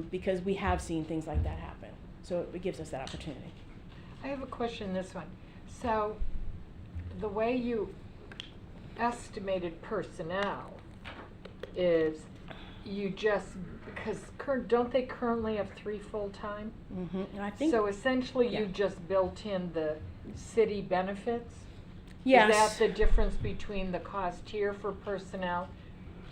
because we have seen things like that happen. So it gives us that opportunity. I have a question, this one. So the way you estimated personnel is you just, because don't they currently have 3 full-time? Mm-hmm. I think So essentially yeah. you just built in the city benefits? Yes. Is that the difference between the cost here for personnel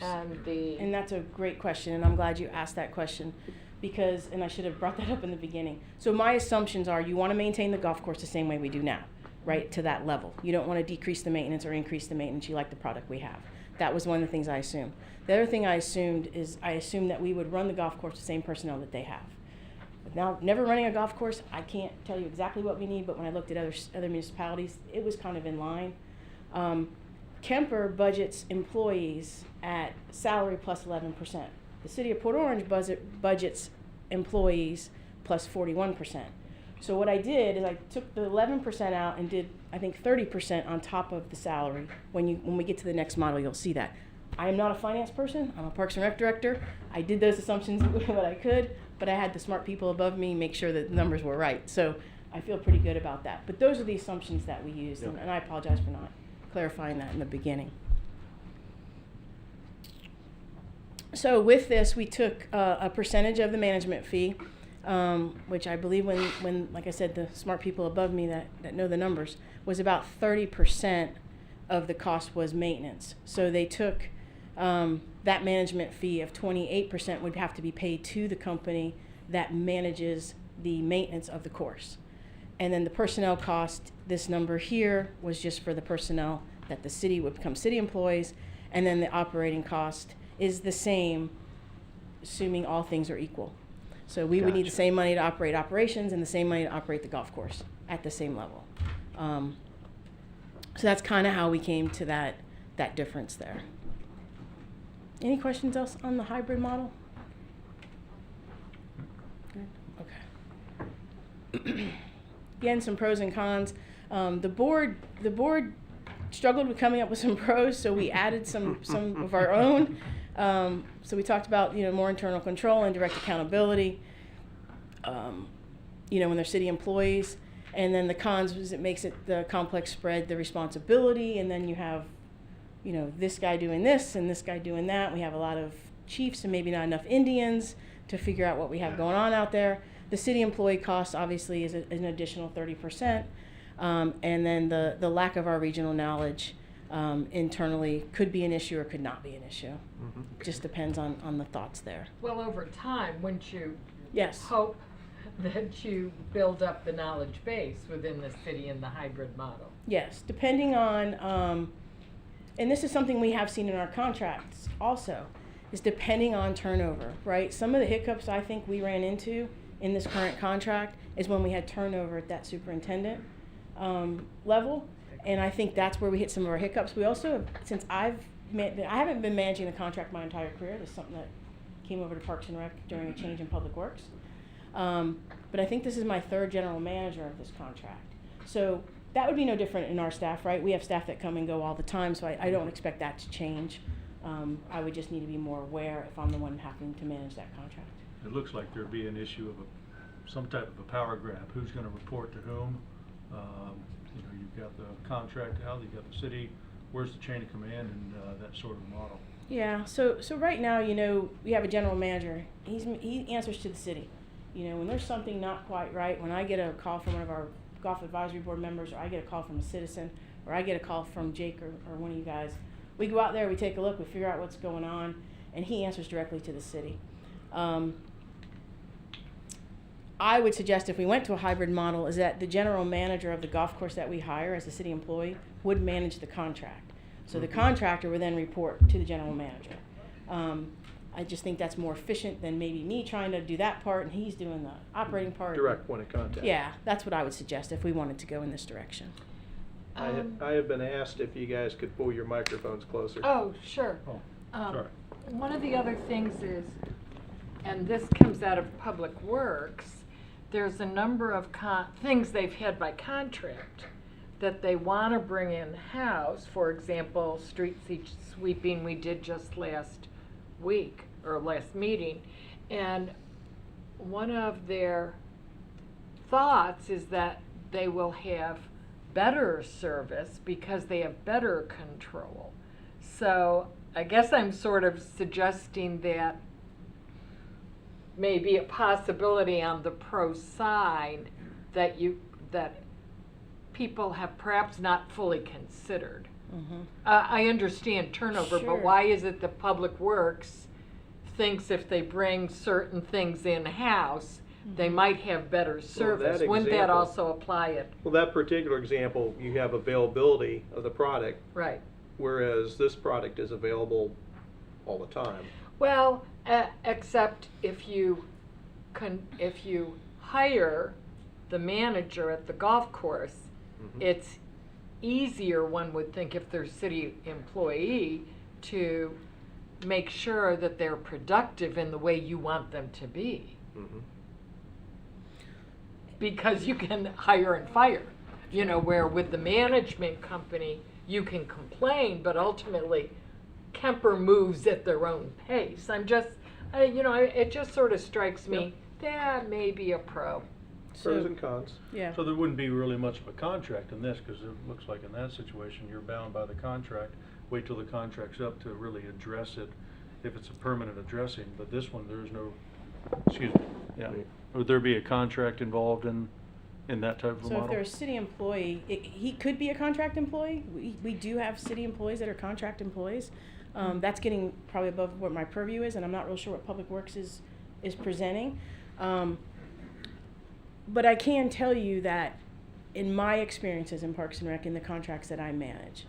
and the? And that's a great question, and I'm glad you asked that question because, and I should have brought that up in the beginning. So my assumptions are you want to maintain the golf course the same way we do now, right, to that level. You don't want to decrease the maintenance or increase the maintenance. You like the product we have. That was one of the things I assumed. The other thing I assumed is I assumed that we would run the golf course the same personnel that they have. But now, never running a golf course, I can't tell you exactly what we need, but when I looked at other municipalities, it was kind of in line. Kemper budgets employees at salary plus 11%. The city of Port Orange budgets employees plus 41%. So what I did is I took the 11% out and did, I think, 30% on top of the salary. When we get to the next model, you'll see that. I am not a finance person. I'm a Parks and Rec director. I did those assumptions what I could, but I had the smart people above me make sure that the numbers were right. So I feel pretty good about that. But those are the assumptions that we used, and I apologize for not clarifying that in the beginning. So with this, we took a percentage of the management fee, which I believe when, like I said, the smart people above me that know the numbers, was about 30% of the cost was maintenance. So they took that management fee of 28% would have to be paid to the company that manages the maintenance of the course. And then the personnel cost, this number here was just for the personnel that the city would become city employees, and then the operating cost is the same, assuming all things are equal. So we would need the Gotcha. same money to operate operations and the same money to operate the golf course at the same level. So that's kind of how we came to that difference there. Any questions else on the hybrid model? Good. Okay. Again, some pros and cons. The board struggled with coming up with some pros, so we added some of our own. So we talked about more internal control and direct accountability. When they're city employees, and then the cons was it makes it the complex spread the responsibility, and then you have this guy doing this and this guy doing that. We have a lot of chiefs and maybe not enough Indians to figure out what we have going on out there. The city employee cost obviously is an additional 30%, and then the lack of our regional knowledge internally could be an issue or could not be an issue. Mm-hmm. Just depends on the thoughts there. Well, over time, wouldn't you Yes. hope that you build up the knowledge base within the city in the hybrid model? Yes, depending on, and this is something we have seen in our contracts also, is depending on turnover, right? Some of the hiccups I think we ran into in this current contract is when we had turnover at that superintendent level, and I think that's where we hit some of our hiccups. We also, since I haven't been managing the contract my entire career, this is something that came over to Parks and Rec during a change in Public Works. But I think this is my third general manager of this contract. So that would be no different in our staff, right? We have staff that come and go all the time, so I don't expect that to change. I would just need to be more aware if I'm the one having to manage that contract. It looks like there'd be an issue of some type of a power grab. Who's gonna report to whom? You've got the contract out, you've got the city, where's the chain of command and that sort of model? Yeah, so right now, we have a general manager. He answers to the city. When there's something not quite right, when I get a call from one of our golf advisory board members, or I get a call from a citizen, or I get a call from Jake or one of you guys, we go out there, we take a look, we figure out what's going on, and he answers directly to the city. I would suggest if we went to a hybrid model is that the general manager of the golf course that we hire as a city employee would manage the contract. So the contractor would then report to the general manager. I just think that's more efficient than maybe me trying to do that part and he's doing the operating part. Direct point of contact. Yeah, that's what I would suggest if we wanted to go in this direction. I have been asked if you guys could pull your microphones closer. Oh, sure. Oh, Um, sorry. One of the other things is, and this comes out of Public Works, there's a number of things they've had by contract that they want to bring in-house. For example, street sweeping we did just last week, or last meeting. And one of their thoughts is that they will have better service because they have better control. So I guess I'm sort of suggesting that maybe a possibility on the pro side that people have perhaps not fully considered. Mm-hmm. I understand turnover, Sure. but why is it that Public Works thinks if they bring certain things in-house, they might have better service? Wouldn't that example- also apply it? Well, that particular example, you have availability of the product, Right. whereas this product is available all the time. Well, except if you hire the manager at the golf course, it's easier, one would think, if they're city employee, to make sure that they're productive in the way you want them to be. Mhm. Because you can hire and fire, you know, where with the management company, you can complain, but ultimately Kemper moves at their own pace. I'm just, it just sort of strikes me, that may be a pro. Pros and cons. Yeah. So there wouldn't be really much of a contract in this, because it looks like in that situation, you're bound by the contract. Wait till the contract's up to really address it, if it's a permanent addressing. But this one, there is no, excuse me, yeah. Would there be a contract involved in that type of So model? if they're a city employee, he could be a contract employee. We do have city employees that are contract employees. That's getting probably above what my purview is, and I'm not real sure what Public Works is presenting. But I can tell you that in my experiences in Parks and Rec, in the contracts that I manage,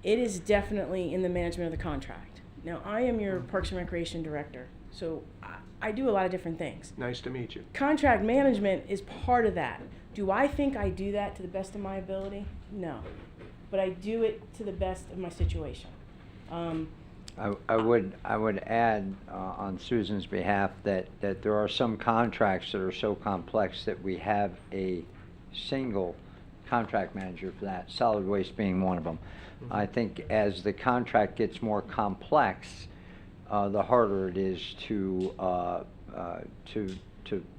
it is definitely in the management of the contract. Now, I am your Parks and Recreation Director, so I do a lot of different things. Nice to meet you. Contract Contract management is part of that. Do I think I do that to the best of my ability? No. But I do it to the best of my situation. I would add on Susan's behalf that there are some contracts that are so complex that we have a single contract manager for that, solid waste being one of them. I think as the contract gets more complex, the harder it is to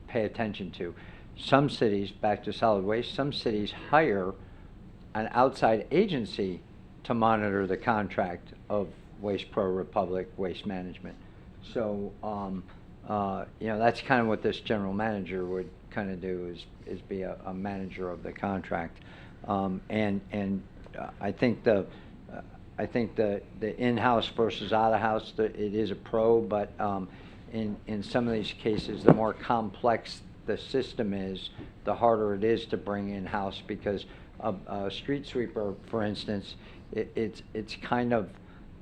pay attention to. Some cities, back to solid waste, some cities hire an outside agency to monitor the contract of Waste Pro Republic Waste Management. So, that's kind of what this general manager would kind of do, is be a manager of the contract. I think the in-house versus out-of-house, it is a pro, but in some of these cases, the more complex the system is, the harder it is to bring in-house, because a street sweeper, for instance, it's kind of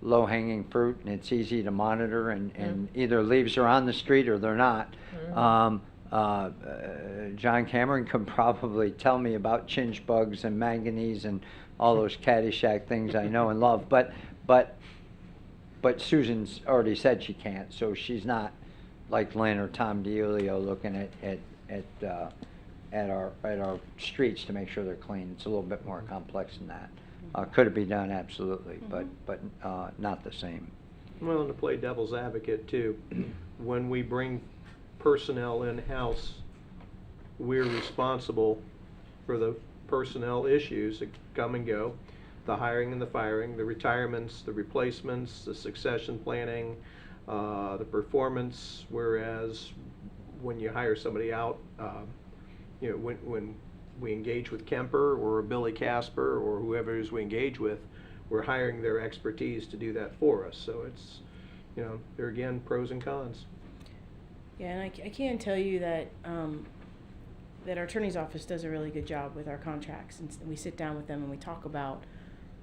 low-hanging fruit, and it's easy to monitor, and either leaves are on the street or they're not. John Cameron can probably tell me about chinch bugs and manganese and all those Caddyshack things I know and love, but Susan's already said she can't, so she's not like Lynn or Tom DiUlio looking at our streets to make sure they're clean. It's a little bit more complex than that. Could it be done? Absolutely, but not the same. Well, and to play devil's advocate too, when we bring personnel in-house, we're responsible for the personnel issues that come and go, the hiring and the firing, the retirements, the replacements, the succession planning, the performance, whereas when you hire somebody out, when we engage with Kemper or Billy Casper or whoever it is we engage with, we're hiring their expertise to do that for us. So it's, there again, pros and cons. Yeah, and I can tell you that that our attorney's office does a really good job with our contracts, and we sit down with them and we talk about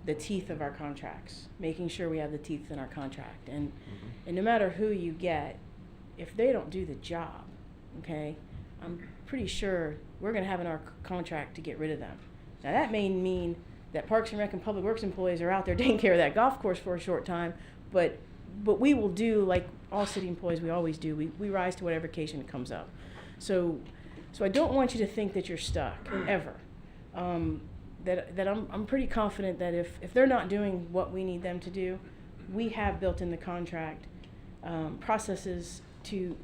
the teeth of our contracts, making sure we have the teeth in our contract. And no matter who you get, if they don't do the job, okay, I'm pretty sure we're going to have in our contract to get rid of them. Now that may mean that Parks and Rec and Public Works employees are out there taking care of that golf course for a short time, but we will do like all city employees, we always do. We rise to whatever occasion it comes up. So I don't want you to think that you're stuck ever. That I'm pretty confident that if they're not doing what we need them to do, we have built in the contract processes to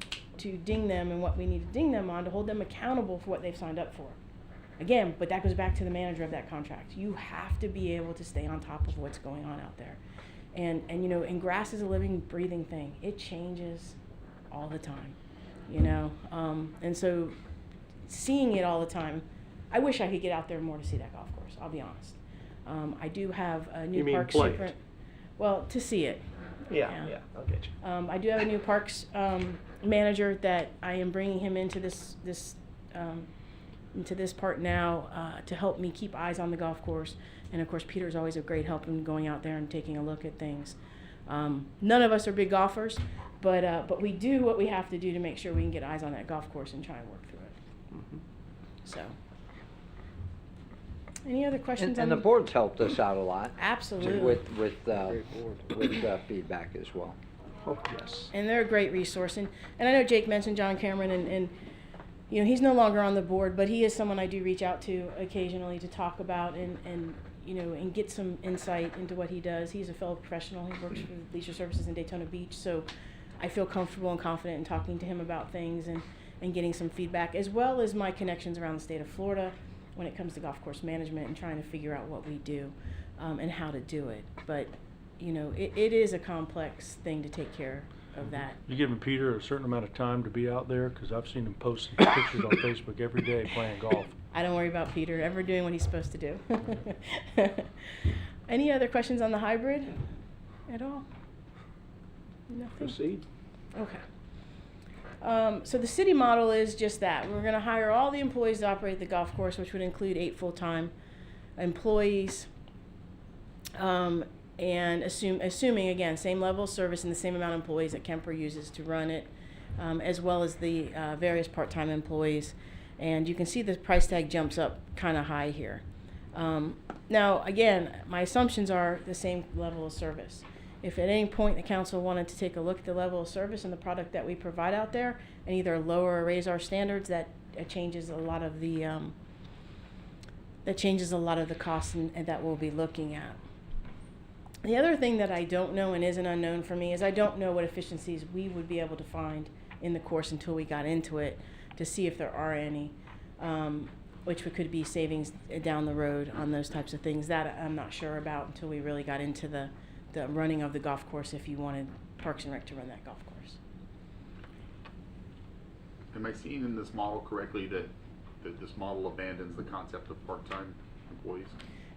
ding them and what we need to ding them on, to hold them accountable for what they've signed up for. Again, but that goes back to the manager of that contract. You have to be able to stay on top of what's going on out there. And grass is a living, breathing thing. It changes all the time, and so seeing it all the time, I wish I could get out there more to see that golf course, I'll be honest. I do have a new You mean park play it? super. Well, to see it. Yeah, I'll get you. I do have a new parks manager that I am bringing him into this part now to help me keep eyes on the golf course. And of course, Peter's always a great help in going out there and taking a look at things. None of us are big golfers, but we do what we have to do to make sure we can get eyes on that golf course and try and work through it. So, any other questions? And the board's helped us out a lot. Absolutely. With feedback as well. Oh, yes. And they're a great resource. And I know Jake mentioned John Cameron, and you know, he's no longer on the board, but he is someone I do reach out to occasionally to talk about and you know, and get some insight into what he does. He's a fellow professional. He works for Leisure Services in Daytona Beach, so I feel comfortable and confident in talking to him about things and getting some feedback, as well as my connections around the state of Florida when it comes to golf course management and trying to figure out what we do and how to do it. But, you know, it is a complex thing to take care of that. You giving Peter a certain amount of time to be out there? Because I've seen him post pictures on Facebook every day playing golf. I don't worry about Peter ever doing what he's supposed to do. Any other questions on the hybrid at all? Nothing? Proceed. Okay. So the city model is just that. We're going to hire all the employees to operate the golf course, which would include 8 full-time employees. And assuming, again, same level of service and the same amount of employees that Kemper uses to run it, as well as the various part-time employees. And you can see the price tag jumps up kind of high here. Now, again, my assumptions are the same level of service. If at any point the council wanted to take a look at the level of service and the product that we provide out there and either lower or raise our standards, that changes a lot of the costs and that we'll be looking at. The other thing that I don't know and is an unknown for me is I don't know what efficiencies we would be able to find in the course until we got into it to see if there are any, which could be savings down the road on those types of things. That I'm not sure about until we really got into the running of the golf course if you wanted Parks and Rec to run that golf course. Am I seeing in this model correctly that this model abandons the concept of part-time employees?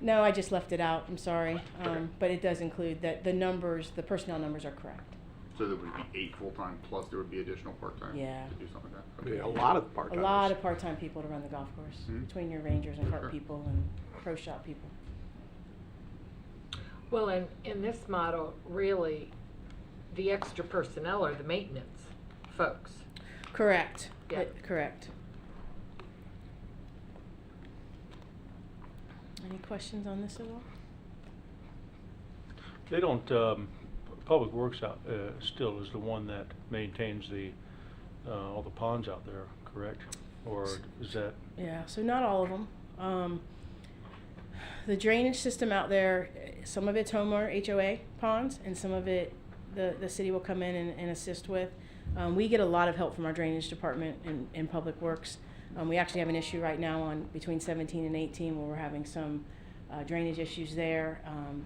No, I just left it out. I'm sorry. Okay. But it does include that the personnel numbers are correct. So there would be 8 full-time plus there would be additional part-time? Yeah. To do something like that? Be Okay. a lot of A part-timers. lot of part-time people to run the golf course, Mhm. between your rangers and cart Sure. people and pro shop people. Well, in this model, really, the extra personnel are the maintenance folks. Correct. Yeah. Correct. Any questions on this at all? They don't, Public Works out, still is the one that maintains all the ponds out there, correct? Or is that? Yeah, so not all of them. The drainage system out there, some of it's Homer HOA ponds, and some of it the city will come in and assist with. We get a lot of help from our drainage department in Public Works. We actually have an issue right now on between 17 and 18 where we're having some drainage issues there.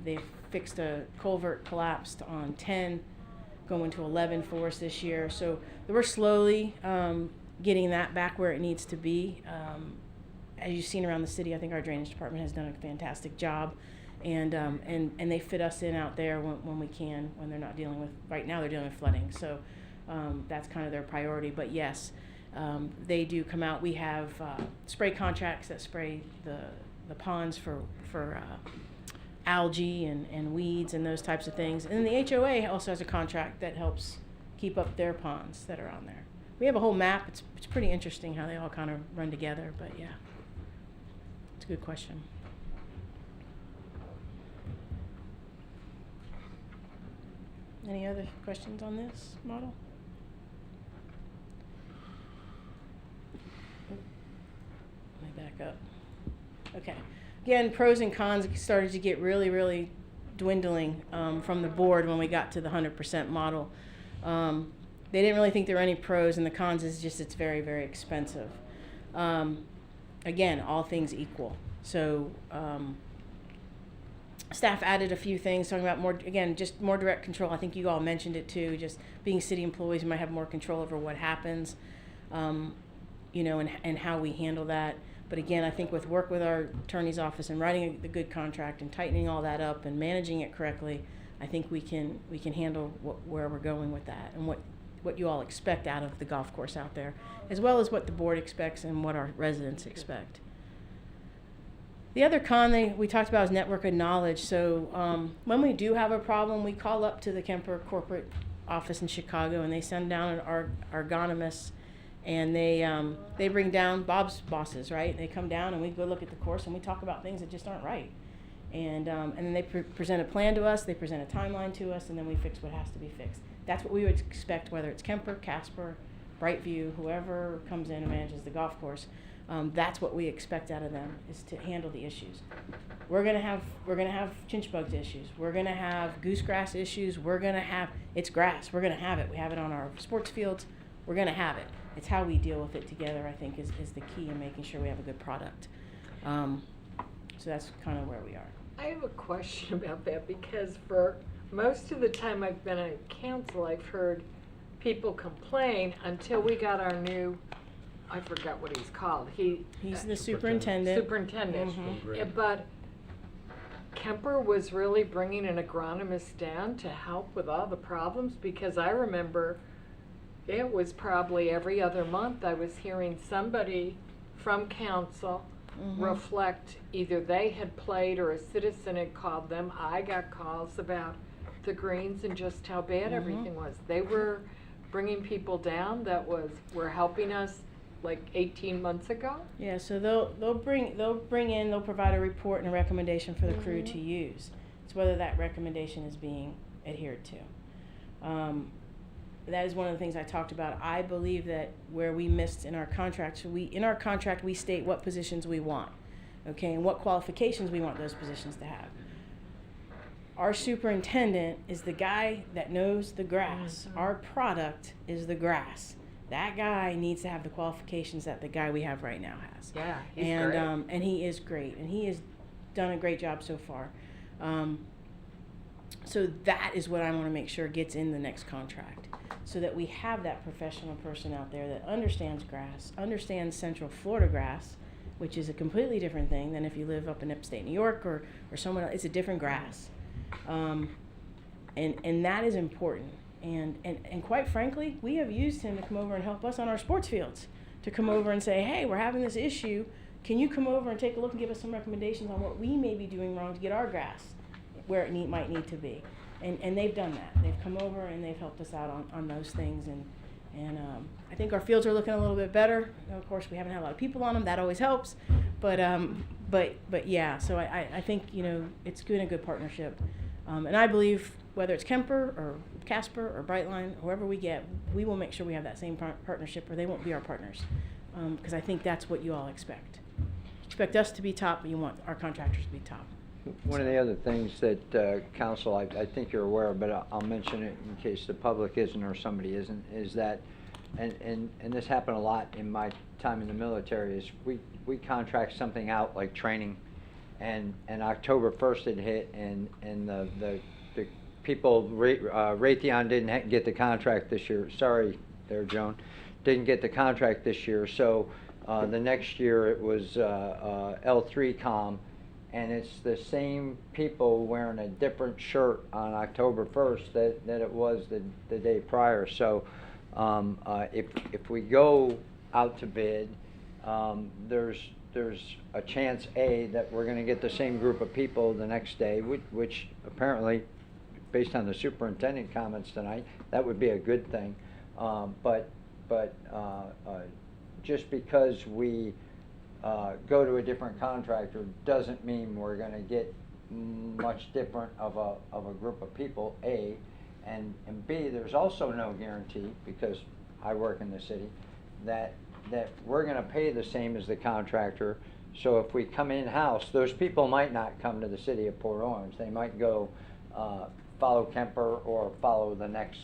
They've fixed a culvert collapsed on 10, going to 11 for us this year. So we're slowly getting that back where it needs to be. As you've seen around the city, I think our drainage department has done a fantastic job, and they fit us in out there when we can, when they're not dealing with, right now they're dealing with flooding. So that's kind of their priority. But yes, they do come out. We have spray contracts that spray the ponds for algae and weeds and those types of things. And then the HOA also has a contract that helps keep up their ponds that are on there. We have a whole map. It's pretty interesting how they all kind of run together, but yeah. It's a good question. Any other questions on this model? Let me back up. Okay. Again, pros and cons started to get really, really dwindling from the board when we got to the 100% model. They didn't really think there were any pros, and the cons is just it's very, very expensive. Again, all things equal. So staff added a few things talking about more, again, just more direct control. I think you all mentioned it too, just being city employees, we might have more control over what happens, you know, and how we handle that. But again, I think with work with our attorney's office and writing the good contract and tightening all that up and managing it correctly, I think we can handle where we're going with that and what you all expect out of the golf course out there, as well as what the board expects and what our residents expect. The other con we talked about is network of knowledge. So when we do have a problem, we call up to the Kemper corporate office in Chicago, and they send down an ergonomist, and they bring down Bob's bosses, right? They come down, and we go look at the course, and we talk about things that just aren't right. And then they present a plan to us, they present a timeline to us, and then we fix what has to be fixed. That's what we would expect, whether it's Kemper, Casper, Brightview, whoever comes in and manages the golf course. That's what we expect out of them, is to handle the issues. We're gonna have chinch bugs issues. We're gonna have goosegrass issues. It's grass. We're gonna have it. We have it on our sports fields. We're gonna have it. It's how we deal with it together, I think, is the key in making sure we have a good product. So that's kind of where we are. I have a question about that, because for most of the time I've been on council, I've heard people complain until we got our new, I forgot what he's called. He's the superintendent. Superintendent. Mhm. But Kemper was really bringing an agronomist down to help with all the problems, because I remember it was probably every other month I was hearing somebody from council reflect, either they had played or a citizen had called them. I got calls about the greens and just how bad everything was. They were bringing people down that were helping us like 18 months ago. Yeah, so they'll provide a report and a recommendation for the crew to use. It's whether that recommendation is being adhered to. That is one of the things I talked about. I believe that where we missed in our contract, we state what positions we want, okay, and what qualifications we want those positions to have. Our superintendent is the guy that knows the grass. Our product is the grass. That guy needs to have the qualifications that the guy we have right now has. Yeah, he's and great. And he is great, and he has done a great job so far. So that is what I want to make sure gets in the next contract, so that we have that professional person out there that understands grass, understands Central Florida grass, which is a completely different thing than if you live up in upstate New York or somewhere else. It's a different grass. And that is important. And quite frankly, we have used him to come over and help us on our sports fields, to come over and say, hey, we're having this issue. Can you come over and take a look and give us some recommendations on what we may be doing wrong to get our grass where it might need to be? And they've done that. They've come over and they've helped us out on those things. And I think our fields are looking a little bit better. Of course, we haven't had a lot of people on them. That always helps. But yeah, so I think, it's been a good partnership. And I believe whether it's Kemper or Casper or Brightline, whoever we get, we will make sure we have that same partnership, or they won't be our partners. Because I think that's what you all expect. Expect us to be top, but you want our contractors to be top. One of the other things that council, I think you're aware of, but I'll mention it in case the public isn't or somebody isn't, is that, and this happened a lot in my time in the military, is we contract something out like training, and October 1st it hit, and the people, Raytheon didn't get the contract this year. Sorry there, Joan. Didn't get the contract this year, so the next year it was L3Com, and it's the same people wearing a different shirt on October 1st that it was the day prior. So if we go out to bid, there's a chance, A, that we're going to get the same group of people the next day, which apparently, based on the superintendent comments tonight, that would be a good thing. But just because we go to a different contractor doesn't mean we're going to get much different of a group of people, A, and B, there's also no guarantee, because I work in the city, that we're going to pay the same as the contractor. So if we come in-house, those people might not come to the city of Port Orange. They might go follow Kemper or follow the next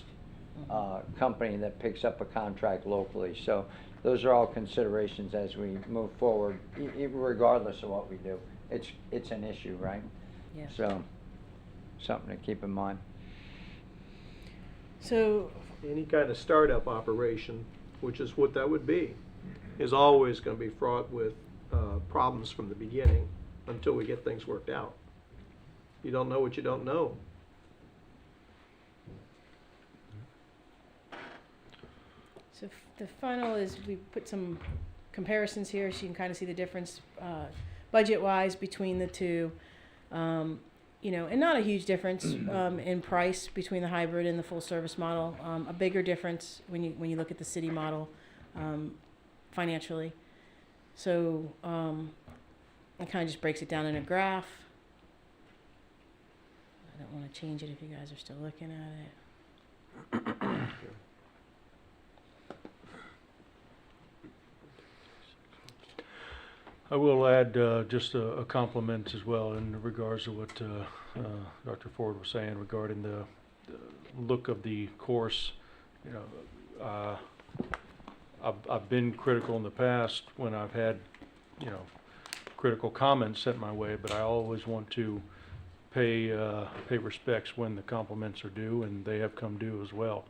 company that picks up a contract locally. So those are all considerations as we move forward, regardless of what we do. It's an issue, right? Yeah. So something to keep in mind. So Any kind of startup operation, which is what that would be, is always going to be fraught with problems from the beginning until we get things worked out. You don't know what you don't know. So the final is, we put some comparisons here so you can kind of see the difference budget-wise between the two. And not a huge difference in price between the hybrid and the full-service model. A bigger difference when you look at the city model financially. So it kind of just breaks it down in a graph. I don't want to change it if you guys are still looking at it. I will add just a compliment as well in regards to what Dr. Ford was saying regarding the look of the course. You know, I've been critical in the past when I've had, you know, critical comments sent my way, but I always want to pay respects when the compliments are due, and they have come due as well.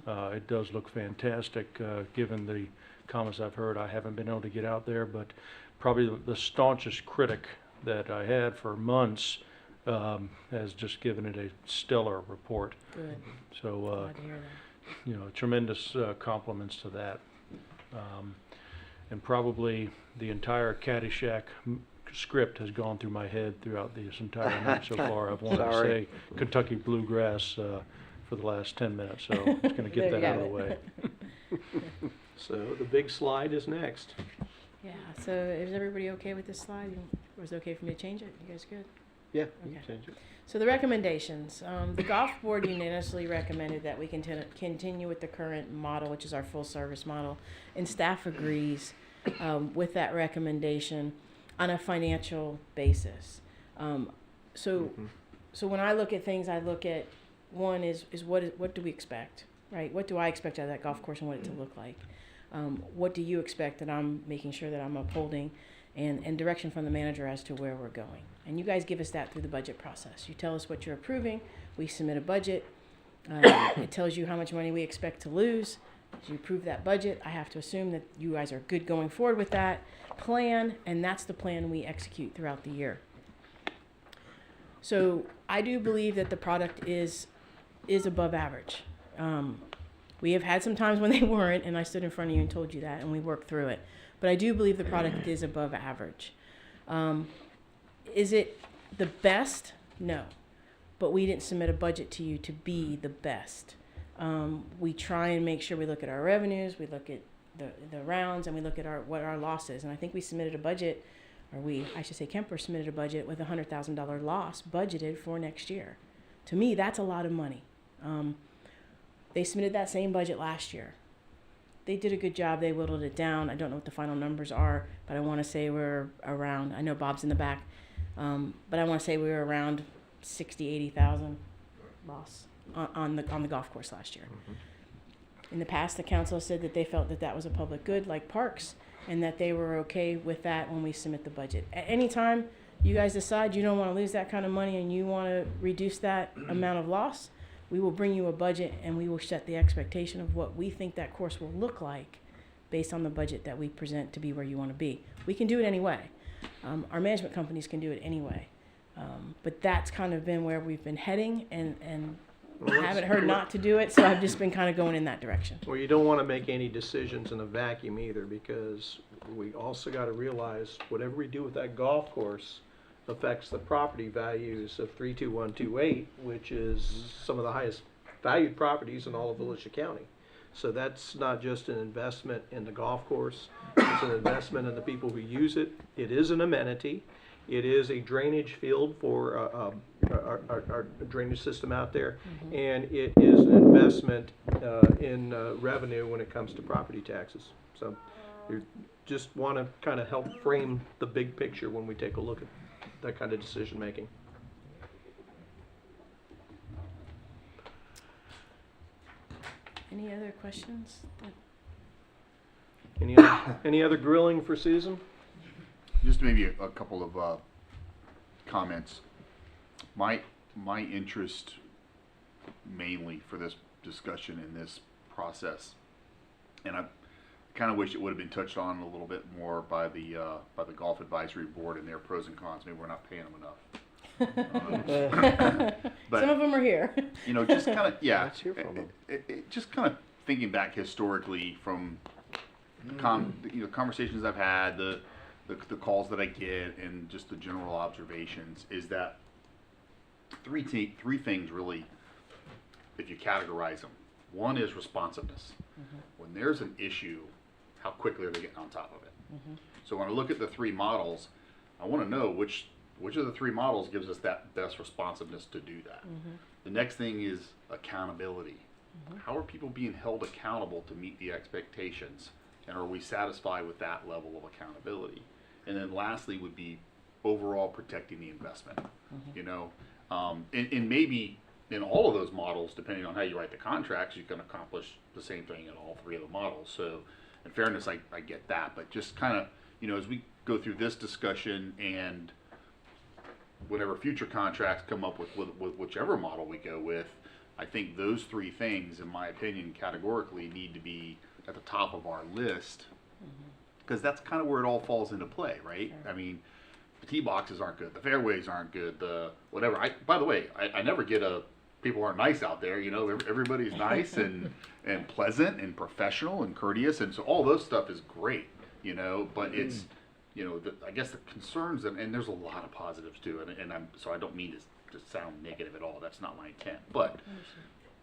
It does look fantastic, given the comments I've heard. I haven't been able to get out there, but probably the staunchest critic that I had for months has just given it a stellar report. Good. So, Glad to hear that. you know, tremendous compliments to that. And probably the entire Caddyshack script has gone through my head throughout this entire night so far. I've wanted to Sorry. say Kentucky Bluegrass for the last 10 minutes, so I'm just going to get There that you out of have the way. it. So the big slide is next. Yeah, so is everybody okay with this slide? Was it okay for me to change it? You guys good? Yeah, you Okay. can change it. So the recommendations, the golf board unanimously recommended that we continue with the current model, which is our full service model, and staff agrees with that recommendation on a financial basis. So when I look at things, I look at one is what do we expect, right? What do I expect out of that golf course and what it to look like? What do you expect that I'm making sure that I'm upholding, and direction from the manager as to where we're going. And you guys give us that through the budget process. You tell us what you're approving, we submit a budget. It tells you how much money we expect to lose. As you approve that budget, I have to assume that you guys are good going forward with that plan, and that's the plan we execute throughout the year. So I do believe that the product is above average. We have had some times when they weren't, and I stood in front of you and told you that, and we worked through it. But I do believe the product is above average. Is it the best? No. But we didn't submit a budget to you to be the best. We try and make sure we look at our revenues, we look at the rounds, and we look at what our loss is. And I think we submitted a budget, I should say Kemper submitted a budget with a $100,000 loss budgeted for next year. To me, that's a lot of money. They submitted that same budget last year. They did a good job. They whittled it down. I don't know what the final numbers are, but I want to say we're around, I know Bob's in the back, but I want to say we were around 60, 80,000 loss on the golf course last year. In the past, the council said that they felt that that was a public good, like parks, and that they were okay with that when we submit the budget. At any time you guys decide you don't want to lose that kind of money and you want to reduce that amount of loss, we will bring you a budget and we will set the expectation of what we think that course will look like based on the budget that we present to be where you want to be. We can do it anyway. Our management companies can do it anyway. But that's kind of been where we've been heading, and I haven't heard not to do it, so I've just been kind of going in that direction. Well, you don't want to make any decisions in a vacuum either, because we also got to realize whatever we do with that golf course affects the property values of 32128, which is some of the highest valued properties in all of Volusia County. So that's not just an investment in the golf course, it's an investment in the people who use it. It is an amenity. It is a drainage field for our drainage system out there, and it is an investment in revenue when it comes to property taxes. So you just want to kind of help frame the big picture when we take a look at that kind of decision making. Any other questions? Any other grilling for Susan? Just maybe a couple of comments. My interest mainly for this discussion in this process, and I kind of wish it would have been touched on a little bit more by the Golf Advisory Board and their pros and cons. Maybe we're not paying them enough. But, some of them are here. You know, just kind of, yeah. Let's hear from them. Just kind of thinking back historically from conversations I've had, the calls that I get, and just the general observations, is that three things really, if you categorize them. One is responsiveness. When there's an issue, how quickly are they getting on top of it? So when I look at the three models, I want to know which of the three models gives us that best responsiveness to do that. The next thing is accountability. How are people being held accountable to meet the expectations? And are we satisfied with that level of accountability? And then lastly would be overall protecting the investment, you know? And maybe in all of those models, depending on how you write the contracts, you can accomplish the same thing in all three of the models. So in fairness, I get that, but just kind of, you know, as we go through this discussion and whenever future contracts come up with whichever model we go with, I think those three things, in my opinion, categorically need to be at the top of our list, because that's kind of where it all falls into play, right? I mean, the tee boxes aren't good, the fairways aren't good, the whatever. By the way, I never get people aren't nice out there, you know, everybody's nice and pleasant and professional and courteous, and so all those stuff is great, you know, but it's, you know, I guess the concerns, and there's a lot of positives too, and so I don't mean to sound negative at all, that's not my intent, but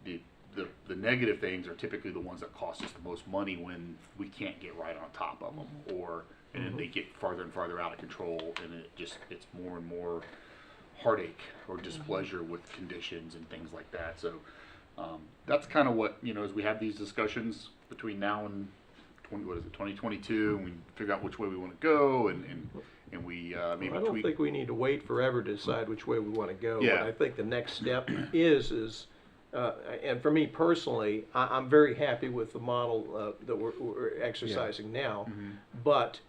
the negative things are typically the ones that cost us the most money when we can't get right on top of them, and then they get farther and farther out of control, and it's more and more heartache or displeasure with conditions and things like that. So that's kind of what, you know, as we have these discussions between now and 2022, and we figure out which way we want to go, and we maybe I don't tweak. think we need to wait forever to decide which way we want to go. Yeah. But I think the next step is and for me personally, I'm very happy with the model that we're exercising now. But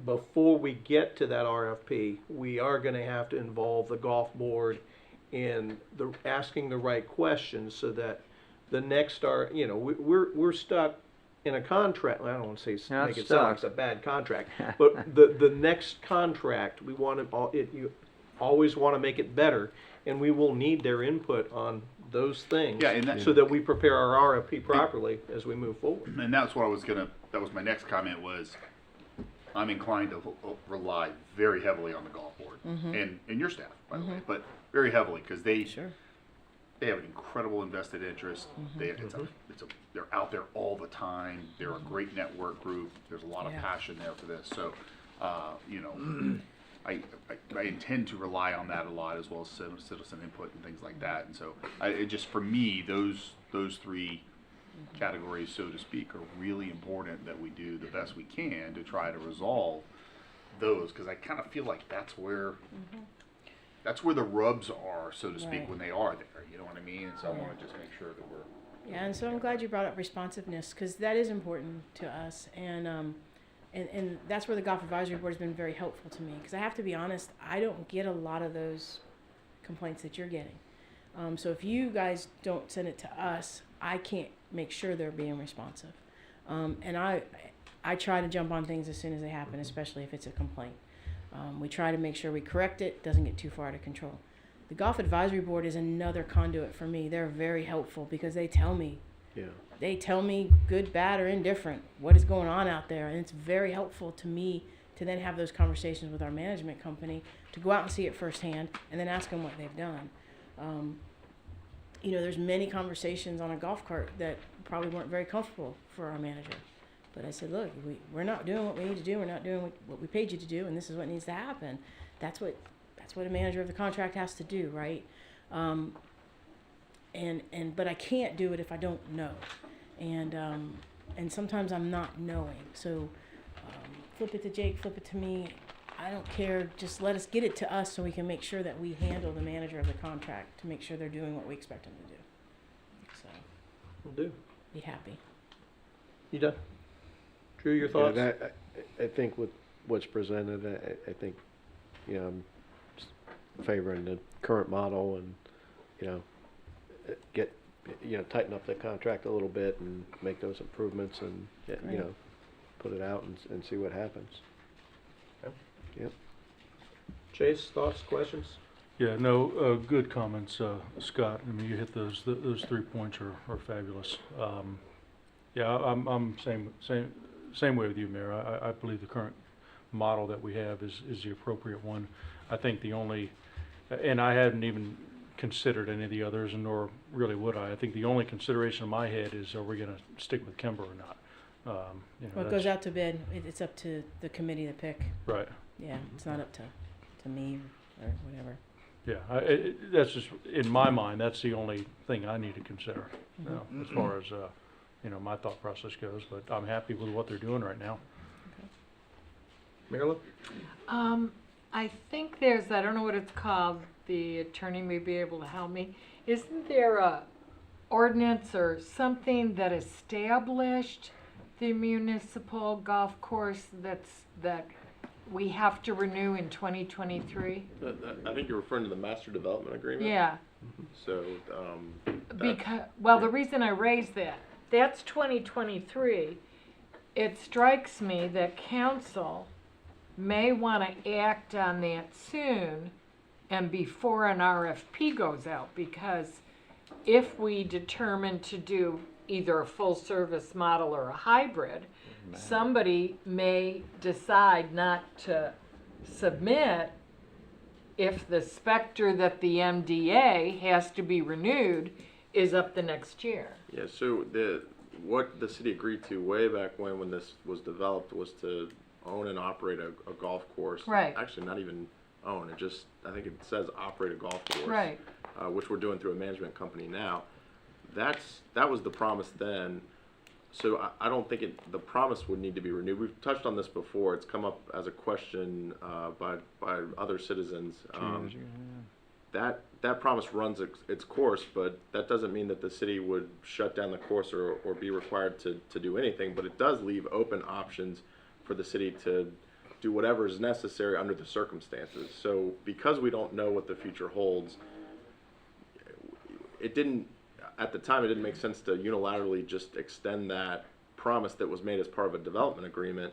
before we get to that RFP, we are going to have to involve the golf board in asking the right questions, so that the next you know, we're stuck in a contract. I don't want to say Not make it sound like stuck. it's a bad contract, but the next contract, we want you always want to make it better, and we will need their input on those things, Yeah, and so that we prepare our RFP properly as we move forward. And that's what that was my next comment was, I'm inclined to rely very heavily on the golf board and your staff, by the way, but very heavily, because they have an incredible invested interest. They're out there all the time. They're a great network group. There's a lot of passion there for this. So, you know, I intend to rely on that a lot, as well as citizen input and things like that. And so, it just, for me, those three categories, so to speak, are really important, that we do the best we can to try to resolve those, because I kind of feel like that's where the rubs are, so to speak, when they are there. You know what I mean? And so I want to just make sure that we're. Yeah, and so I'm glad you brought up responsiveness, because that is important to us, and that's where the Golf Advisory Board has been very helpful to me, because I have to be honest, I don't get a lot of those complaints that you're getting. So if you guys don't send it to us, I can't make sure they're being responsive. And I try to jump on things as soon as they happen, especially if it's a complaint. We try to make sure we correct it, doesn't get too far out of control. The Golf Advisory Board is another conduit for me. They're very helpful, because they tell me, good, bad, or indifferent, what is going on out there. And it's very helpful to me to then have those conversations with our management company, to go out and see it firsthand, and then ask them what they've done. You know, there's many conversations on a golf cart that probably weren't very comfortable for our manager. But I said, look, we're not doing what we need to do. We're not doing what we paid you to do, and this is what needs to happen. That's what a manager of the contract has to do, right? But I can't do it if I don't know. And sometimes I'm not knowing. So flip it to Jake, flip it to me. I don't care. Just let us get it to us, so we can make sure that we handle the manager of the contract to make sure they're doing what we expect them to do. So We'll do. be happy. You done? Drew, your thoughts? Yeah, I think with what's presented, I think, you know, I'm favoring the current model, and, you know, tighten up the contract a little bit and make those improvements, and, you know, put it out and see what happens. Okay. Yep. Chase, thoughts, questions? Yeah, no, good comments, Scott. I mean, you hit those 3 points are fabulous. Yeah, I'm same way with you, Mayor. I believe the current model that we have is the appropriate one. I think the only, and I hadn't even considered any of the others, and nor really would I. I think the only consideration in my head is, are we going to stick with Kemba or not? You know, Well, it goes out to bid. It's up to the committee to pick. Right. Yeah, it's not up to me or whatever. Yeah, that's just, in my mind, that's the only thing I need to consider, you know, as far as, you know, my thought process goes. But I'm happy with what they're doing right now. Marilyn? I think there's, I don't know what it's called, the attorney may be able to help me. Isn't there a ordinance or something that established the municipal golf course that we have to renew in 2023? I think you're referring to the master development agreement. Yeah, So, because, well, the reason I raised that, that's 2023. It strikes me that council may want to act on that soon and before an RFP goes out, because if we determine to do either a full service model or a hybrid, somebody may decide not to submit if the specter that the MDA has to be renewed is up the next year. yeah, so what the city agreed to way back when this was developed was to own and operate a golf course. Right. Actually, not even own, I think it says operate a golf course. Right. Which we're doing through a management company now. That was the promise then. So I don't think the promise would need to be renewed. We've touched on this before. It's come up as a question by other citizens. That promise runs its course, but that doesn't mean that the city would shut down the course or be required to do anything. But it does leave open options for the city to do whatever is necessary under the circumstances. So because we don't know what the future holds, at the time it didn't make sense to unilaterally just extend that promise that was made as part of a development agreement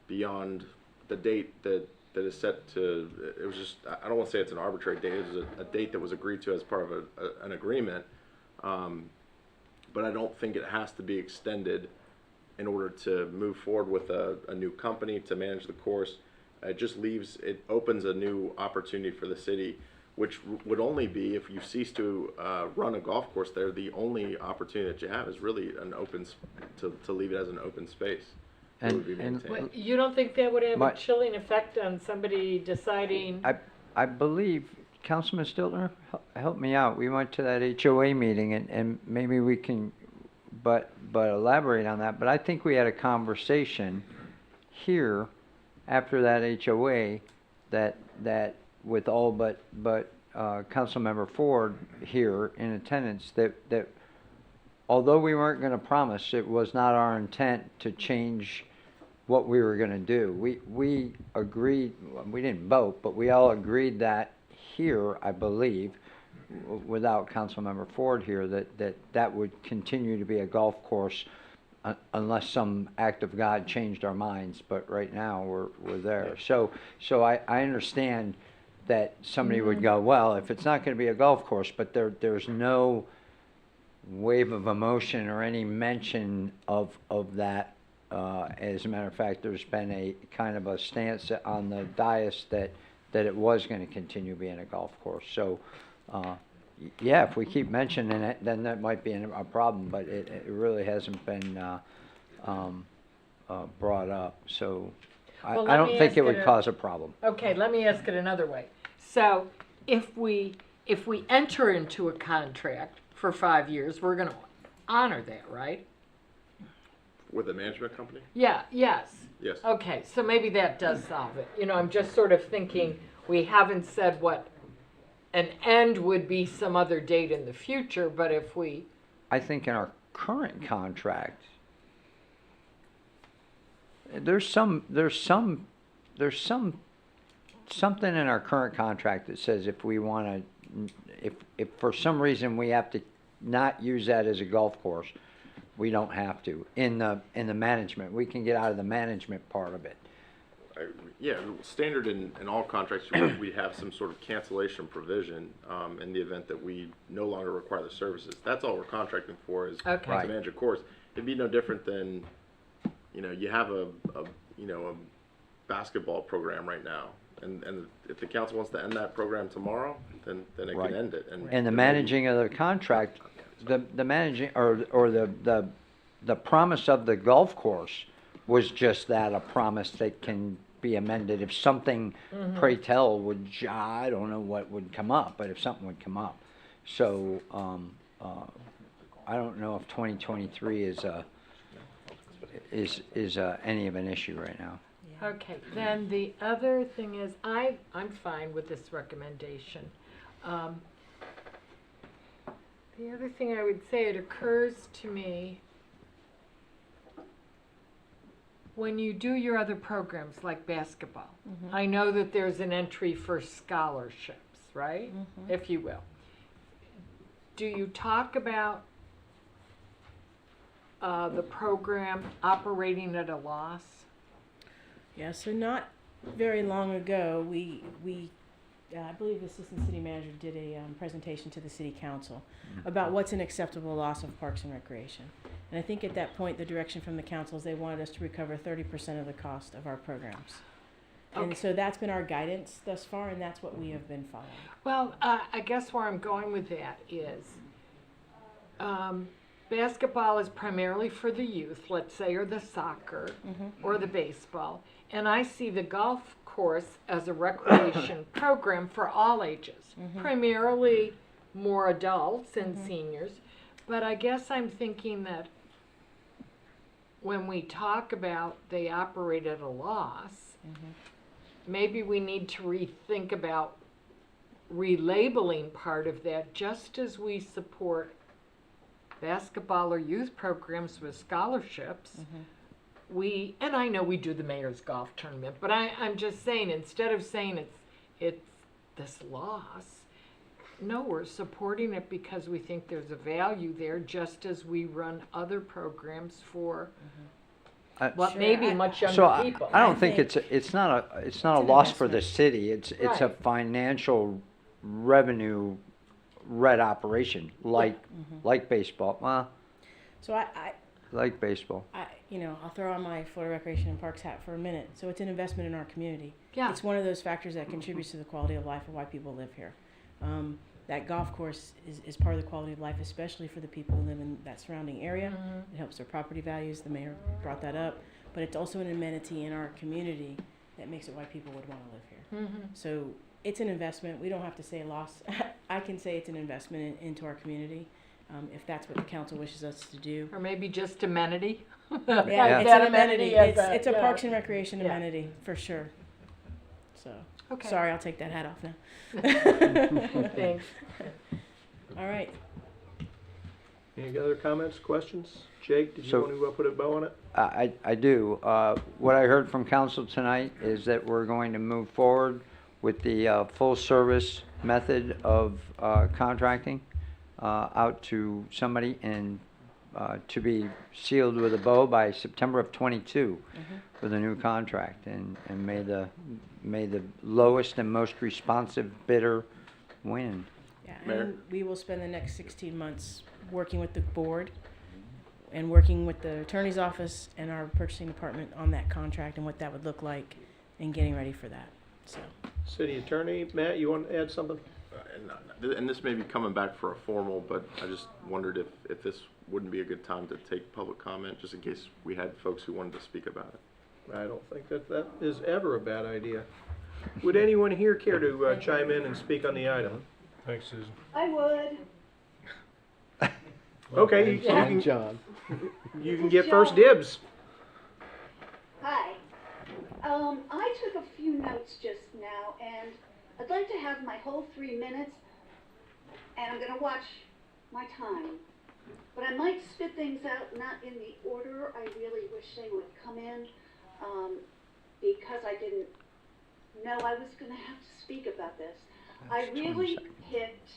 beyond the date that is set to, it was just, I don't want to say it's an arbitrary date, it was a date that was agreed to as part of an agreement, but I don't think it has to be extended in order to move forward with a new company to manage the course. It opens a new opportunity for the city, which would only be if you cease to run a golf course there. The only opportunity that you have is really to leave it as an open space. It would be maintained. What, you don't think that would have a But- chilling effect on somebody deciding? I believe, Councilman Stiltner, help me out. We went to that HOA meeting and maybe we can, but elaborate on that. But I think we had a conversation here after that HOA that with all but Councilmember Ford here in attendance, that although we weren't going to promise, it was not our intent to change what we were going to do. We agreed, we didn't vote, but we all agreed that here, I believe, without Councilmember Ford here, that would continue to be a golf course unless some act of God changed our minds. But right now, we're there. So I understand that somebody would go, well, if it's not going to be a golf course, but there's no wave of emotion or any mention of that. As a matter of fact, there's been a kind of a stance on the dais that it was going to continue being a golf course. So, yeah, if we keep mentioning it, then that might be a problem, but it really hasn't been brought up. So Well, I let don't me think ask it would it a- cause a problem. Okay, let me ask it another way. So if we enter into a contract for 5 years, we're going to honor that, right? With a management company? Yeah, yes. Yes. Okay, so maybe that does solve it. You know, I'm just sort of thinking, we haven't said what an end would be some other date in the future, but if we, I think in our current contract, there's something in our current contract that says if we want to, if for some reason we have to not use that as a golf course, we don't have to. In the management, we can get out of the management part of it. Yeah, standard in all contracts, we have some sort of cancellation provision in the event that we no longer require the services. That's all we're contracting for is Okay. to Right. manage a course. It'd be no different than, you have a basketball program right now, and if the council wants to end that program tomorrow, then it Right. can end it. And the maybe- managing of the contract, the managing or the promise of the golf course was just that, a promise that can be amended if something, pray tell, I don't know what would come up, but if something would come up. So I don't know if 2023 is any of an issue right now. Yeah. Okay, then the other thing is, I'm fine with this recommendation. The other thing I would say, it occurs to me, when you do your other programs like basketball, I know that there's an entry for scholarships, right? If you will. Do you talk about the program operating at a loss? Yeah, so not very long ago, I believe the Assistant City Manager did a presentation to the City Council about what's an acceptable loss of Parks and Recreation. And I think at that point, the direction from the council is they wanted us to recover 30% of the cost of our programs. And so that's been our guidance thus far, and that's what we have been following. Well, I guess where I'm going with that is, basketball is primarily for the youth, let's say, or the soccer, or the baseball. And I see the golf course as a recreation program for all ages, primarily more adults and seniors. But I guess I'm thinking that when we talk about they operate at a loss, maybe we need to rethink about relabeling part of that, just as we support basketball or youth programs with scholarships. And I know we do the mayor's golf tournament, but I'm just saying, instead of saying it's this loss, no, we're supporting it because we think there's a value there, just as we run other programs for what Sure, may be much younger So people. I don't think it's not a an loss for the investment. city. It's a Right. financial revenue red operation like baseball. Well, So I like baseball. I'll throw on my Florida Recreation and Parks hat for a minute. So it's an investment in our community. Yeah. It's one of those factors that contributes to the quality of life of why people live here. That golf course is part of the quality of life, especially for the people who live in that surrounding area. It helps their property values. The mayor brought that up. But it's also an amenity in our community that makes it why people would want to live here. So it's an investment. We don't have to say loss. I can say it's an investment into our community, if that's what the council wishes us to do. Or maybe just amenity. Yeah, it's That an amenity. as It's a yeah. Parks and Recreation Yeah. amenity, for sure. So, Okay. sorry, I'll take that hat off now. Thanks. All right. Any other comments, questions? Jake, did you So- want to put a bow on it? I do. What I heard from council tonight is that we're going to move forward with the full service method of contracting out to somebody and to be sealed with a bow by September of '22 for the new contract, and may the lowest and most responsive bidder win. Yeah, Mayor? and we will spend the next 16 months working with the board and working with the attorney's office and our purchasing department on that contract and what that would look like and getting ready for that. So, City Attorney, Matt, you want to add something? And this may be coming back for a formal, but I just wondered if this wouldn't be a good time to take public comment, just in case we had folks who wanted to speak about it. I don't think that is ever a bad idea. Would anyone here care to chime in and speak on the item? Thanks, Susan. I would. Okay, you And can, John. you can get first dibs. Hi. I took a few notes just now, and I'd like to have my whole 3 minutes, and I'm gonna watch my time. But I might spit things out not in the order I really wish they would come in, because I didn't know I was gonna have to speak about this. I really picked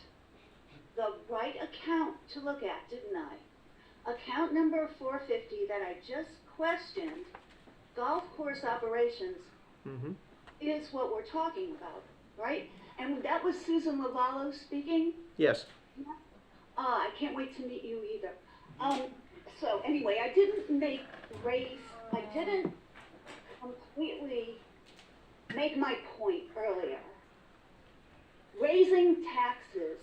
the right account to look at, didn't I? Account number 450 that I just questioned, golf course operations, is what we're talking about, right? And that was Susan Lavallo speaking. Yes. I can't wait to meet you either. So anyway, I didn't I didn't completely make my point earlier. Raising taxes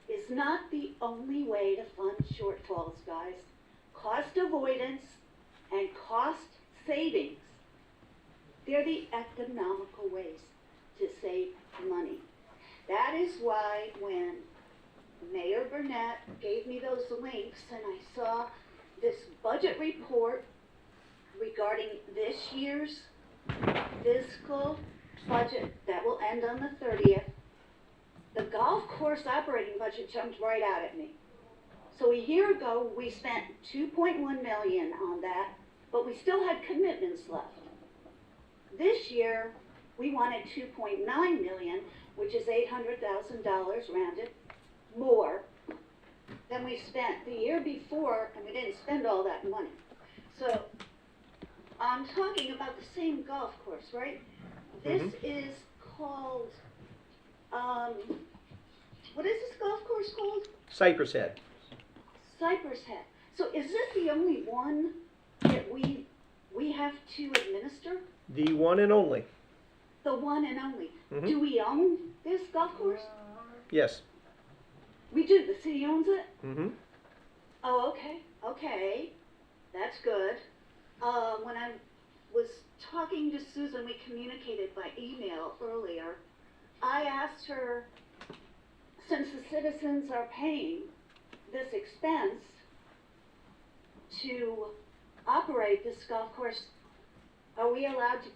is not the only way to fund shortfalls, guys. Cost avoidance and cost savings, they're the economical ways to save money. That is why when Mayor Burnett gave me those links and I saw this budget report regarding this year's fiscal budget that will end on the 30th, the golf course operating budget jumped right out at me. So a year ago, we spent 2.1 million on that, but we still had commitments left. This year, we wanted 2.9 million, which is $800,000 rounded, more than we spent the year before, and we didn't spend all that money. So I'm talking about the same golf course, right? This is called, what is this golf course called? Cypress Head. Cypress Head. So is this the only one that we have to administer? The one and only. The one and only. Mhm. Do we own this golf course? Yes. We do. The city owns it? Mm-hmm. Oh, okay. Okay. That's good. When I was talking to Susan, we communicated by email earlier. I asked her, since the citizens are paying this expense to operate this golf course, are we allowed to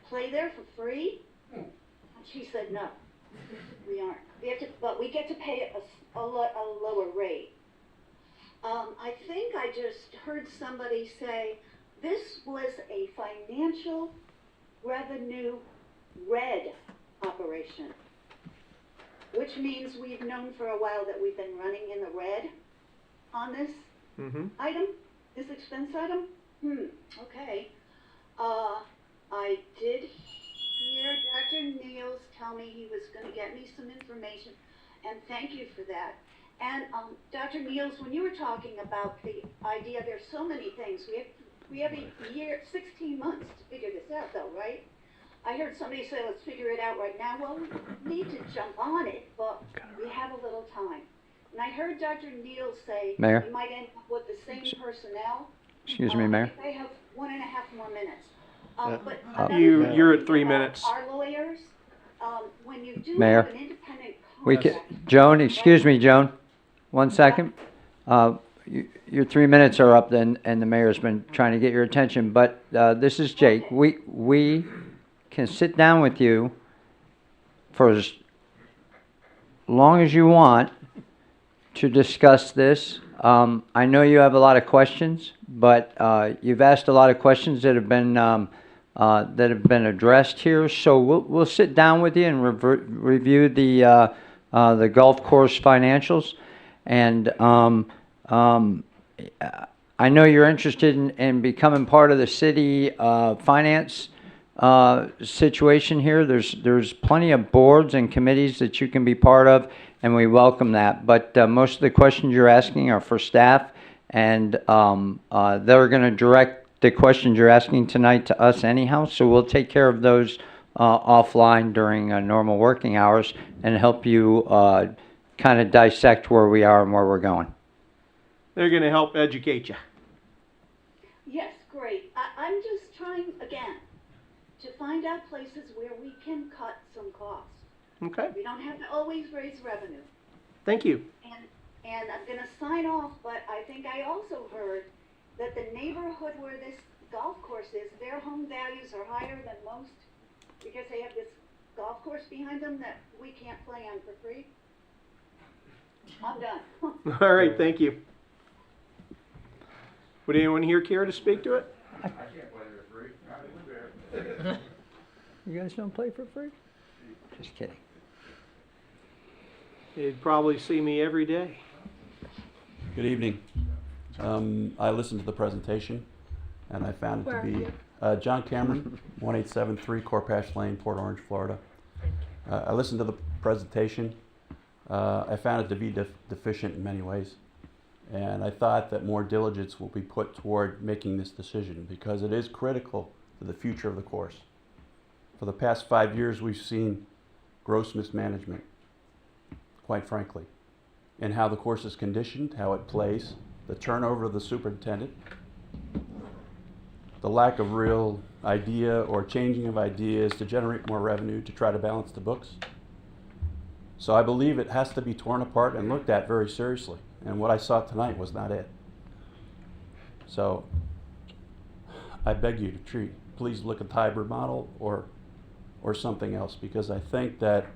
play there for free? And she said, no, we aren't. We have to, but we get to pay a lower rate. I think I just heard somebody say this was a financial revenue red operation, which means we've known for a while that we've been running in the red on this item, this expense item. Okay. I did hear Dr. Niels tell me he was going to get me some information, and thank you for that. And Dr. Niels, when you were talking about the idea, there's so many things. We have a year, 16 months to figure this out, though, right? I heard somebody say, let's figure it out right now. Well, we need to jump on it, but we have a little time. And I heard Dr. Niels say Mayor? we might end up with the same personnel. Excuse me, Mayor. They have 1.5 more minutes. You're at 3 minutes. Our lawyers, when you do Mayor? have an independent We contract. can, Joan, excuse me, Joan, 1 second. Your 3 minutes are up then, and the mayor's been trying to get your attention, but this is Jake. We can sit down with you for as long as you want to discuss this. I know you have a lot of questions, but you've asked a lot of questions that have been addressed here. So we'll sit down with you and review the golf course financials. And I know you're interested in becoming part of the city finance situation here. There's plenty of boards and committees that you can be part of, and we welcome that. But most of the questions you're asking are for staff, and they're going to direct the questions you're asking tonight to us anyhow. So we'll take care of those offline during normal working hours and help you kind of dissect where we are and where we're going. They're going to help educate you. Yes, great. I'm just trying, again, to find out places where we can cut some costs. Okay. We don't have to always raise revenue. Thank you. And I'm going to sign off, but I think I also heard that the neighborhood where this golf course is, their home values are higher than most because they have this golf course behind them that we can't play on for free. I'm done. All right, thank you. Would anyone here care to speak to it? I can't play there free. You guys don't play for free? Just kidding. You'd probably see me every day. Good evening. I listened to the presentation, and I found it to be John Cameron, 1873 Corpash Lane, Port Orange, Florida. I listened to the presentation. I found it to be deficient in many ways, and I thought that more diligence will be put toward making this decision because it is critical to the future of the course. For the past 5 years, we've seen gross mismanagement, quite frankly, in how the course is conditioned, how it plays, the turnover of the superintendent, the lack of real idea or changing of ideas to generate more revenue to try to balance the books. So I believe it has to be torn apart and looked at very seriously. And what I saw tonight was not it. So I beg you to please look at the hybrid model or something else, because I think that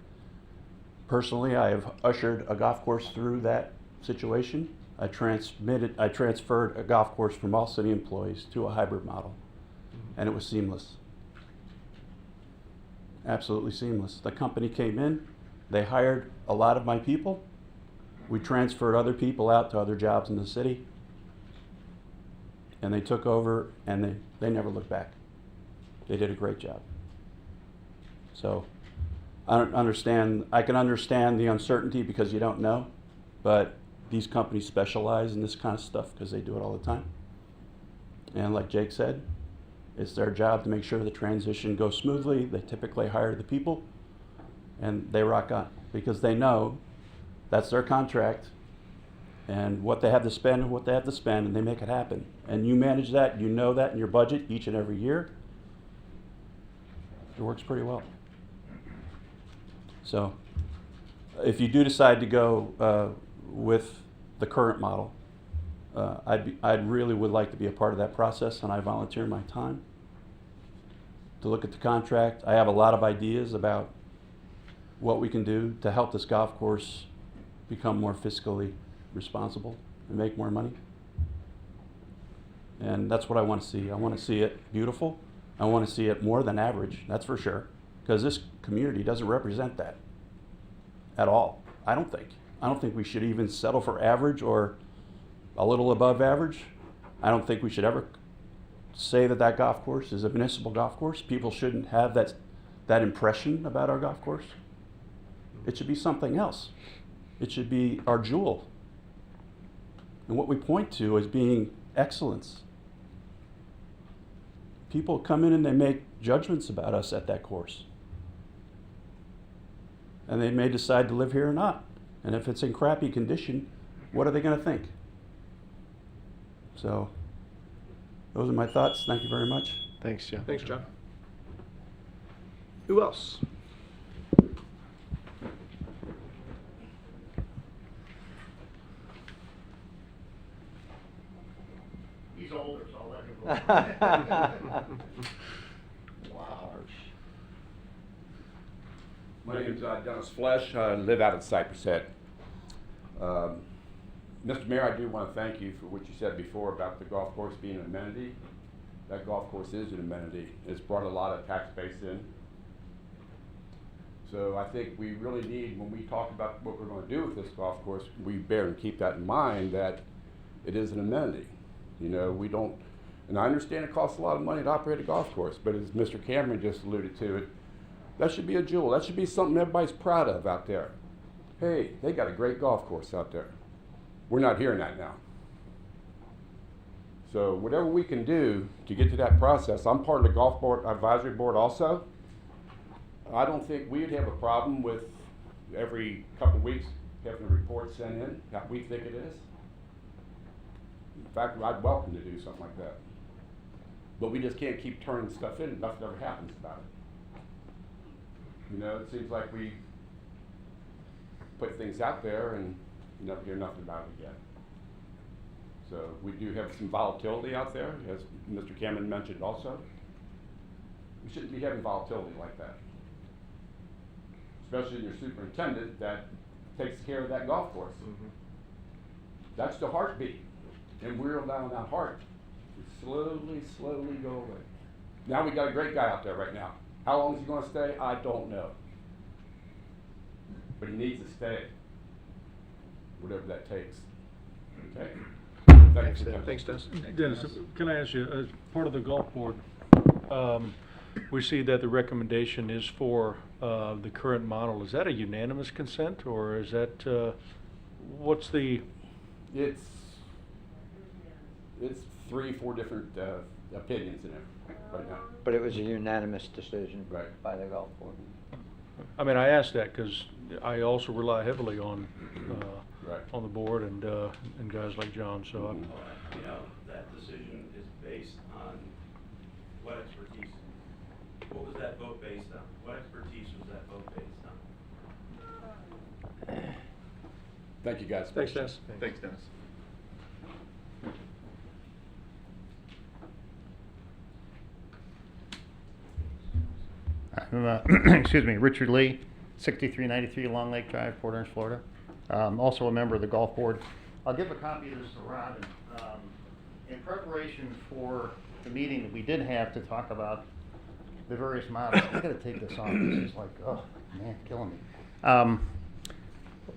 personally I have ushered a golf course through that situation. I transferred a golf course from all city employees to a hybrid model, and it was seamless. Absolutely seamless. The company came in, they hired a lot of my people. We transferred other people out to other jobs in the city, and they took over, and they never looked back. They did a great job. So I can understand the uncertainty because you don't know, but these companies specialize in this kind of stuff because they do it all the time. And like Jake said, it's their job to make sure the transition goes smoothly. They typically hire the people, and they rock on because they know that's their contract and what they have to spend and what they have to spend, and they make it happen. And you manage that, you know that in your budget each and every year. It works pretty well. So if you do decide to go with the current model, I'd really would like to be a part of that process, and I volunteer my time to look at the contract. I have a lot of ideas about what we can do to help this golf course become more fiscally responsible and make more money. And that's what I want to see. I want to see it beautiful. I want to see it more than average, that's for sure, because this community doesn't represent that at all. I don't think we should even settle for average or a little above average. I don't think we should ever say that golf course is a municipal golf course. People shouldn't have that impression about our golf course. It should be something else. It should be our jewel. And what we point to as being excellence. People come in and they make judgments about us at that course. And they may decide to live here or not. And if it's in crappy condition, what are they going to think? So, those are my thoughts. Thank you very much. Thanks, John. Thanks, John. Who else? He's older, so I'll let him go. Wow. My name's Dennis Flesh. I live out at Cypress Head. Mr. Mayor, I do want to thank you for what you said before about the golf course being an amenity. That golf course is an amenity. It's brought a lot of tax base in. So I think we really need, when we talk about what we're going to do with this golf course, we bear and keep that in mind that it is an amenity. You know, we don't, and I understand it costs a lot of money to operate a golf course, but as Mr. Cameron just alluded to it, that should be a jewel. That should be something everybody's proud of out there. Hey, they got a great golf course out there. We're not hearing that now. So whatever we can do to get to that process, I'm part of the golf board advisory board also. I don't think we'd have a problem with every couple of weeks having a report sent in that we think it is. In fact, I'd welcome to do something like that. But we just can't keep turning stuff in and nothing ever happens about it. You know, it seems like we put things out there and you never hear nothing about it again. So we do have some volatility out there, as Mr. Cameron mentioned also. We shouldn't be having volatility like that. Especially in your superintendent that takes care of that golf course. Mm-hmm. That's the heartbeat. And we're allowing that heart to slowly go away. Now we got a great guy out there right now. How long is he going to stay? I don't know. But he needs to stay. Whatever that takes. Okay? Thanks, Dennis. Thanks, Dennis. Dennis, can I ask you, as part of the golf board, we see that the recommendation is for the current model. Is that a unanimous consent, or is that, what's the? It's 3-4 different opinions in it right now. But it was a unanimous decision right. by the golf board. I mean, I asked that because I also rely heavily on right. on the board and guys like John. So I'm, you know, that decision is based on what expertise? What was that vote based on? What expertise was that vote based on? Thank you, guys. Thanks, Dennis. Thanks, Dennis. Excuse me, Richard Lee, 6393 Long Lake Drive, Port Orange, Florida. Also a member of the golf board. I'll give a copy of this to Robin. In preparation for the meeting that we did have to talk about the various models, I gotta take this off. This is like, oh man, killing me.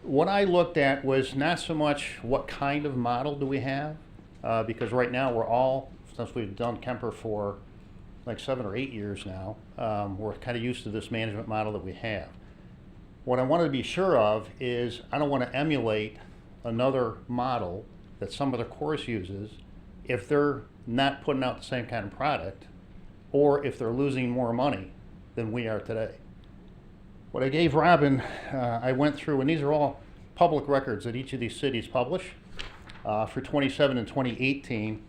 What I looked at was not so much what kind of model do we have, because right now we're all, since we've done Kemper for like 7 or 8 years now, we're kind of used to this management model that we have. What I wanted to be sure of is I don't want to emulate another model that some other course uses if they're not putting out the same kind of product, or if they're losing more money than we are today. What I gave Robin, I went through, and these are all public records that each of these cities publish. For 27 and 2018,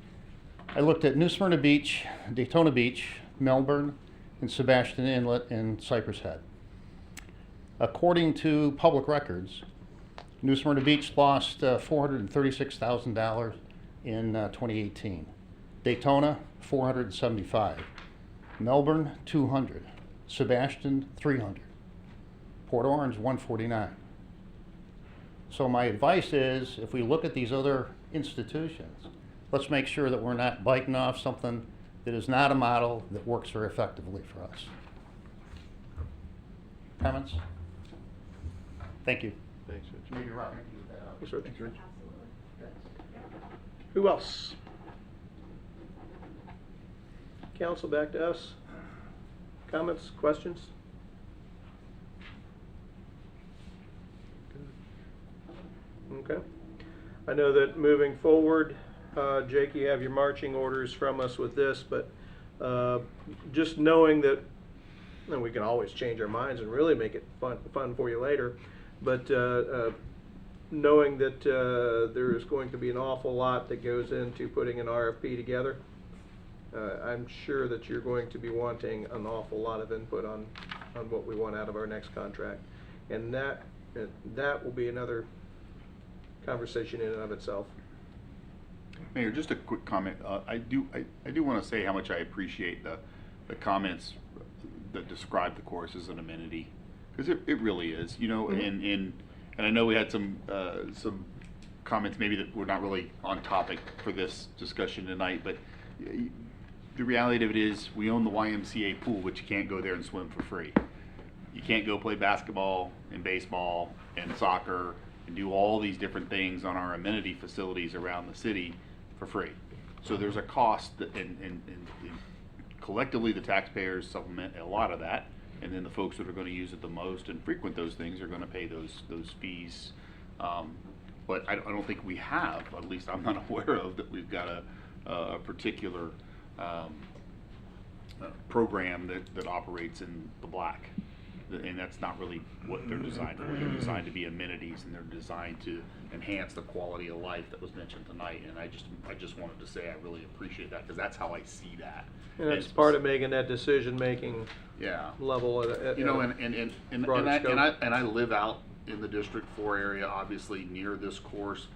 I looked at New Smyrna Beach, Daytona Beach, Melbourne, and Sebastian Inlet and Cypress Head. According to public records, New Smyrna Beach lost $436,000 in 2018. Daytona, $475. Melbourne, $200. Sebastian, $300. Port Orange, $149. So my advice is, if we look at these other institutions, let's make sure that we're not biting off something that is not a model that works very effectively for us. Comments? Thank you. Thanks, Rich. Maybe Robin can do that. Thanks, Rich. Who else? Council, back to us. Comments, questions? Okay. I know that moving forward, Jake, you have your marching orders from us with this, but just knowing that, and we can always change our minds and really make it fun for you later, but knowing that there is going to be an awful lot that goes into putting an RFP together, I'm sure that you're going to be wanting an awful lot of input on what we want out of our next contract, and that will be another conversation in and of itself. Mayor, just a quick comment. I do want to say how much I appreciate the comments that describe the course as an amenity, because it really is, you know. And I know we had some comments maybe that were not really on topic for this discussion tonight, but the reality of it is we own the YMCA pool, but you can't go there and swim for free. You can't go play basketball and baseball and soccer and do all these different things on our amenity facilities around the city for free. So there's a cost that, and collectively the taxpayers supplement a lot of that, and then the folks that are going to use it the most and frequent those things are going to pay those fees. But I don't think we have, at least I'm not aware of, that we've got a particular program that operates in the black. And that's not really what they're designed for. They're designed to be amenities, and they're designed to enhance the quality of life that was mentioned tonight. And I just wanted to say I really appreciate that, because that's how I see that. And that's part of making that decision-making yeah. level at you know, and I live out in the District 4 area, obviously near this course.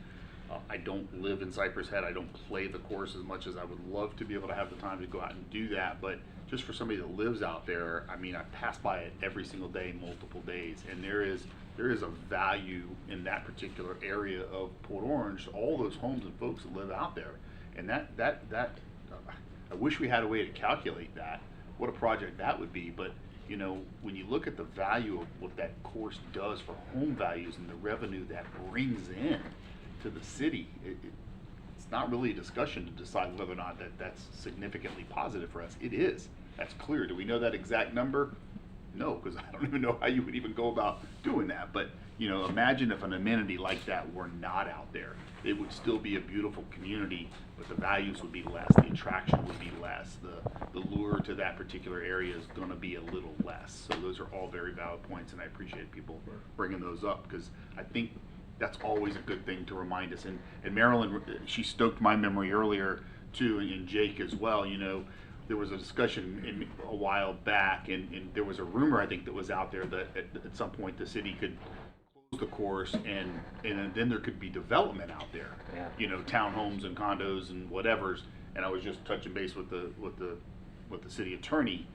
I don't live in Cypress Head. I don't play the course as much as I would love to be able to have the time to go out and do that. But just for somebody that lives out there, I mean, I pass by it every single day, multiple days, and there is a value in that particular area of Port Orange, all those homes and folks that live out there, and that I wish we had a way to calculate that, what a project that would be. But you know, when you look at the value of what that course does for home values and the revenue that brings in to the city, it's not really a discussion to decide whether or not that's significantly positive for us. It is. That's clear. Do we know that exact number? No, because I don't even know how you would even go about doing that. But you know, imagine if an amenity like that were not out there. It would still be a beautiful community, but the values would be less, the attraction would be less, the lure to that particular area is going to be a little less. So those are all very valid points, and I appreciate people bringing those up, because I think that's always a good thing to remind us. And Marilyn, she stoked my memory earlier too, and Jake as well. You know, there was a discussion a while back, and there was a rumor, I think, that was out there that at some point the city could close the course, and then there could be development out there. Yeah. You know, townhomes and condos and whatever's. And I was just touching base with the city attorney.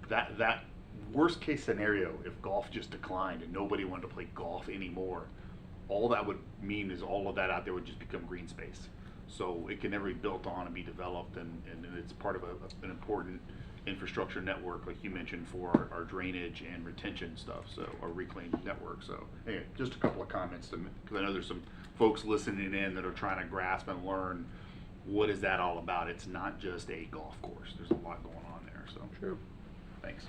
That worst case scenario, if golf just declined and nobody wanted to play golf anymore, all that would mean is all of that out there would just become green space. So it can never be built on and be developed, and it's part of an important infrastructure network, like you mentioned, for our drainage and retention stuff, so our reclaimed network. So anyway, just a couple of comments, because I know there's some folks listening in that are trying to grasp and learn what is that all about. It's not just a golf course. There's a lot going on there. So Sure. Thanks.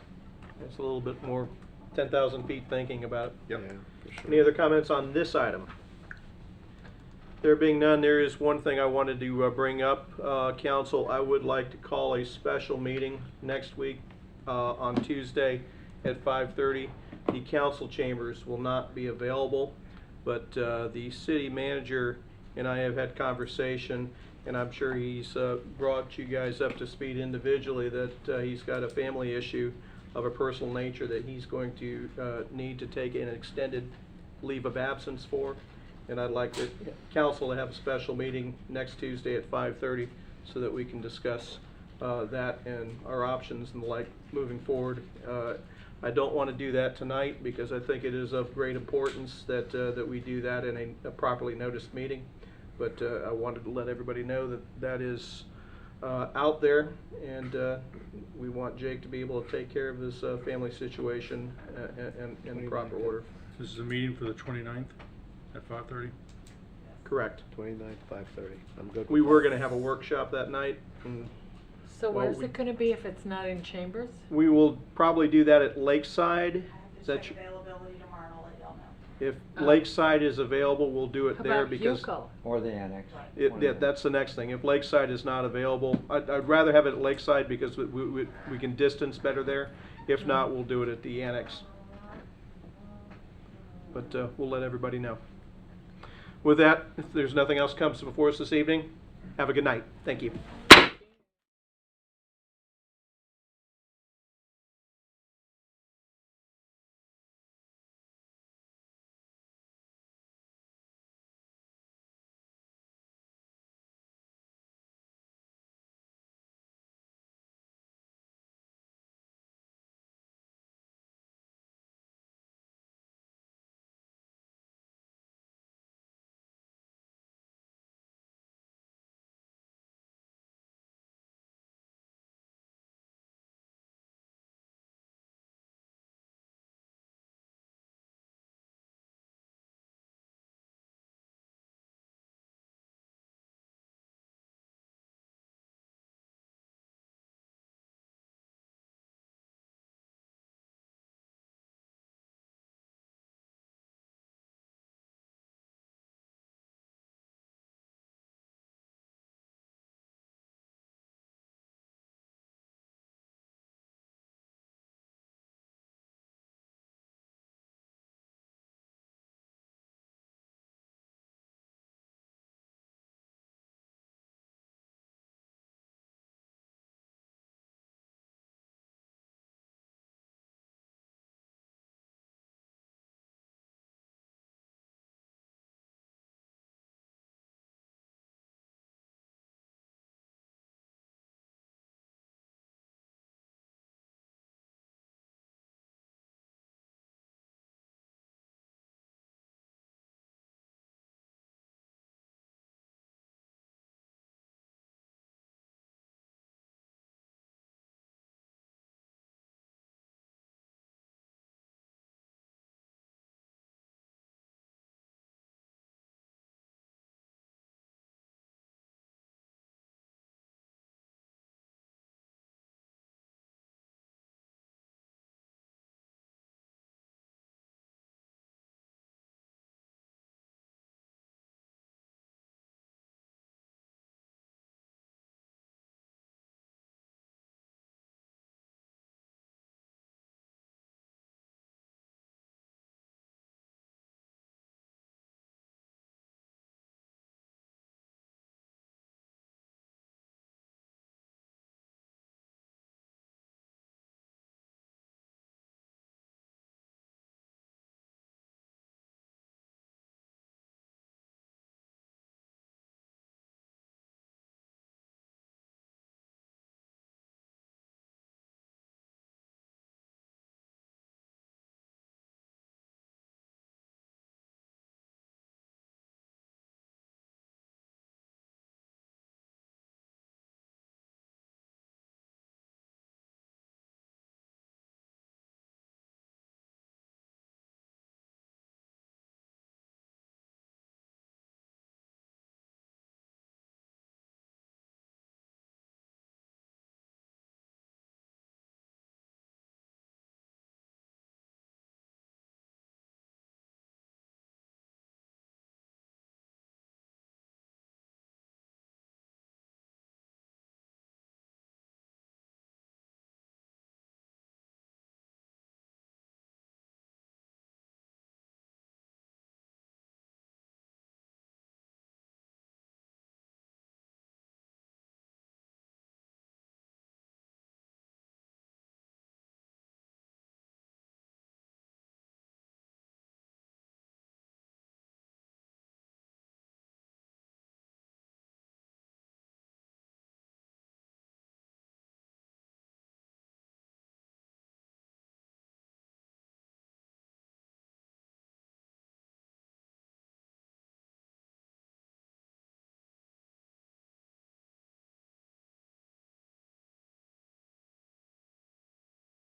It's a little bit more 10,000 feet thinking about it. Yep. Yeah, for sure. Any other comments on this item? There being none, there is one thing I wanted to bring up. Council, I would like to call a special meeting next week on Tuesday at 5:30. The council chambers will not be available, but the city manager and I have had conversation, and I'm sure he's brought you guys up to speed individually that he's got a family issue of a personal nature that he's going to need to take an extended leave of absence for. And I'd like the council to have a special meeting next Tuesday at 5:30 so that we can discuss that and our options and the like moving forward. I don't want to do that tonight because I think it is of great importance that that we do that in a properly noticed meeting. But I wanted to let everybody know that that is out there, and we want Jake to be able to take care of his family situation in proper order. This is a meeting for the 29th at 5:30? Correct. 29th, 5:30. I'm good. We with were that. going to have a workshop that night, and So Well, where's we- it gonna be if it's not in Chambers? we will probably do that at Lakeside. Is that Check you- availability tomorrow, I'll let y'all know. If Oh. Lakeside is available, we'll do it How there about because Bucco? Or the annex. that's the next thing. If Lakeside is not available, I'd rather have it at Lakeside because we can distance better there. If not, we'll do it at the annex. But we'll let everybody know. With that, if there's nothing else comes before us this evening, have a good night. Thank you.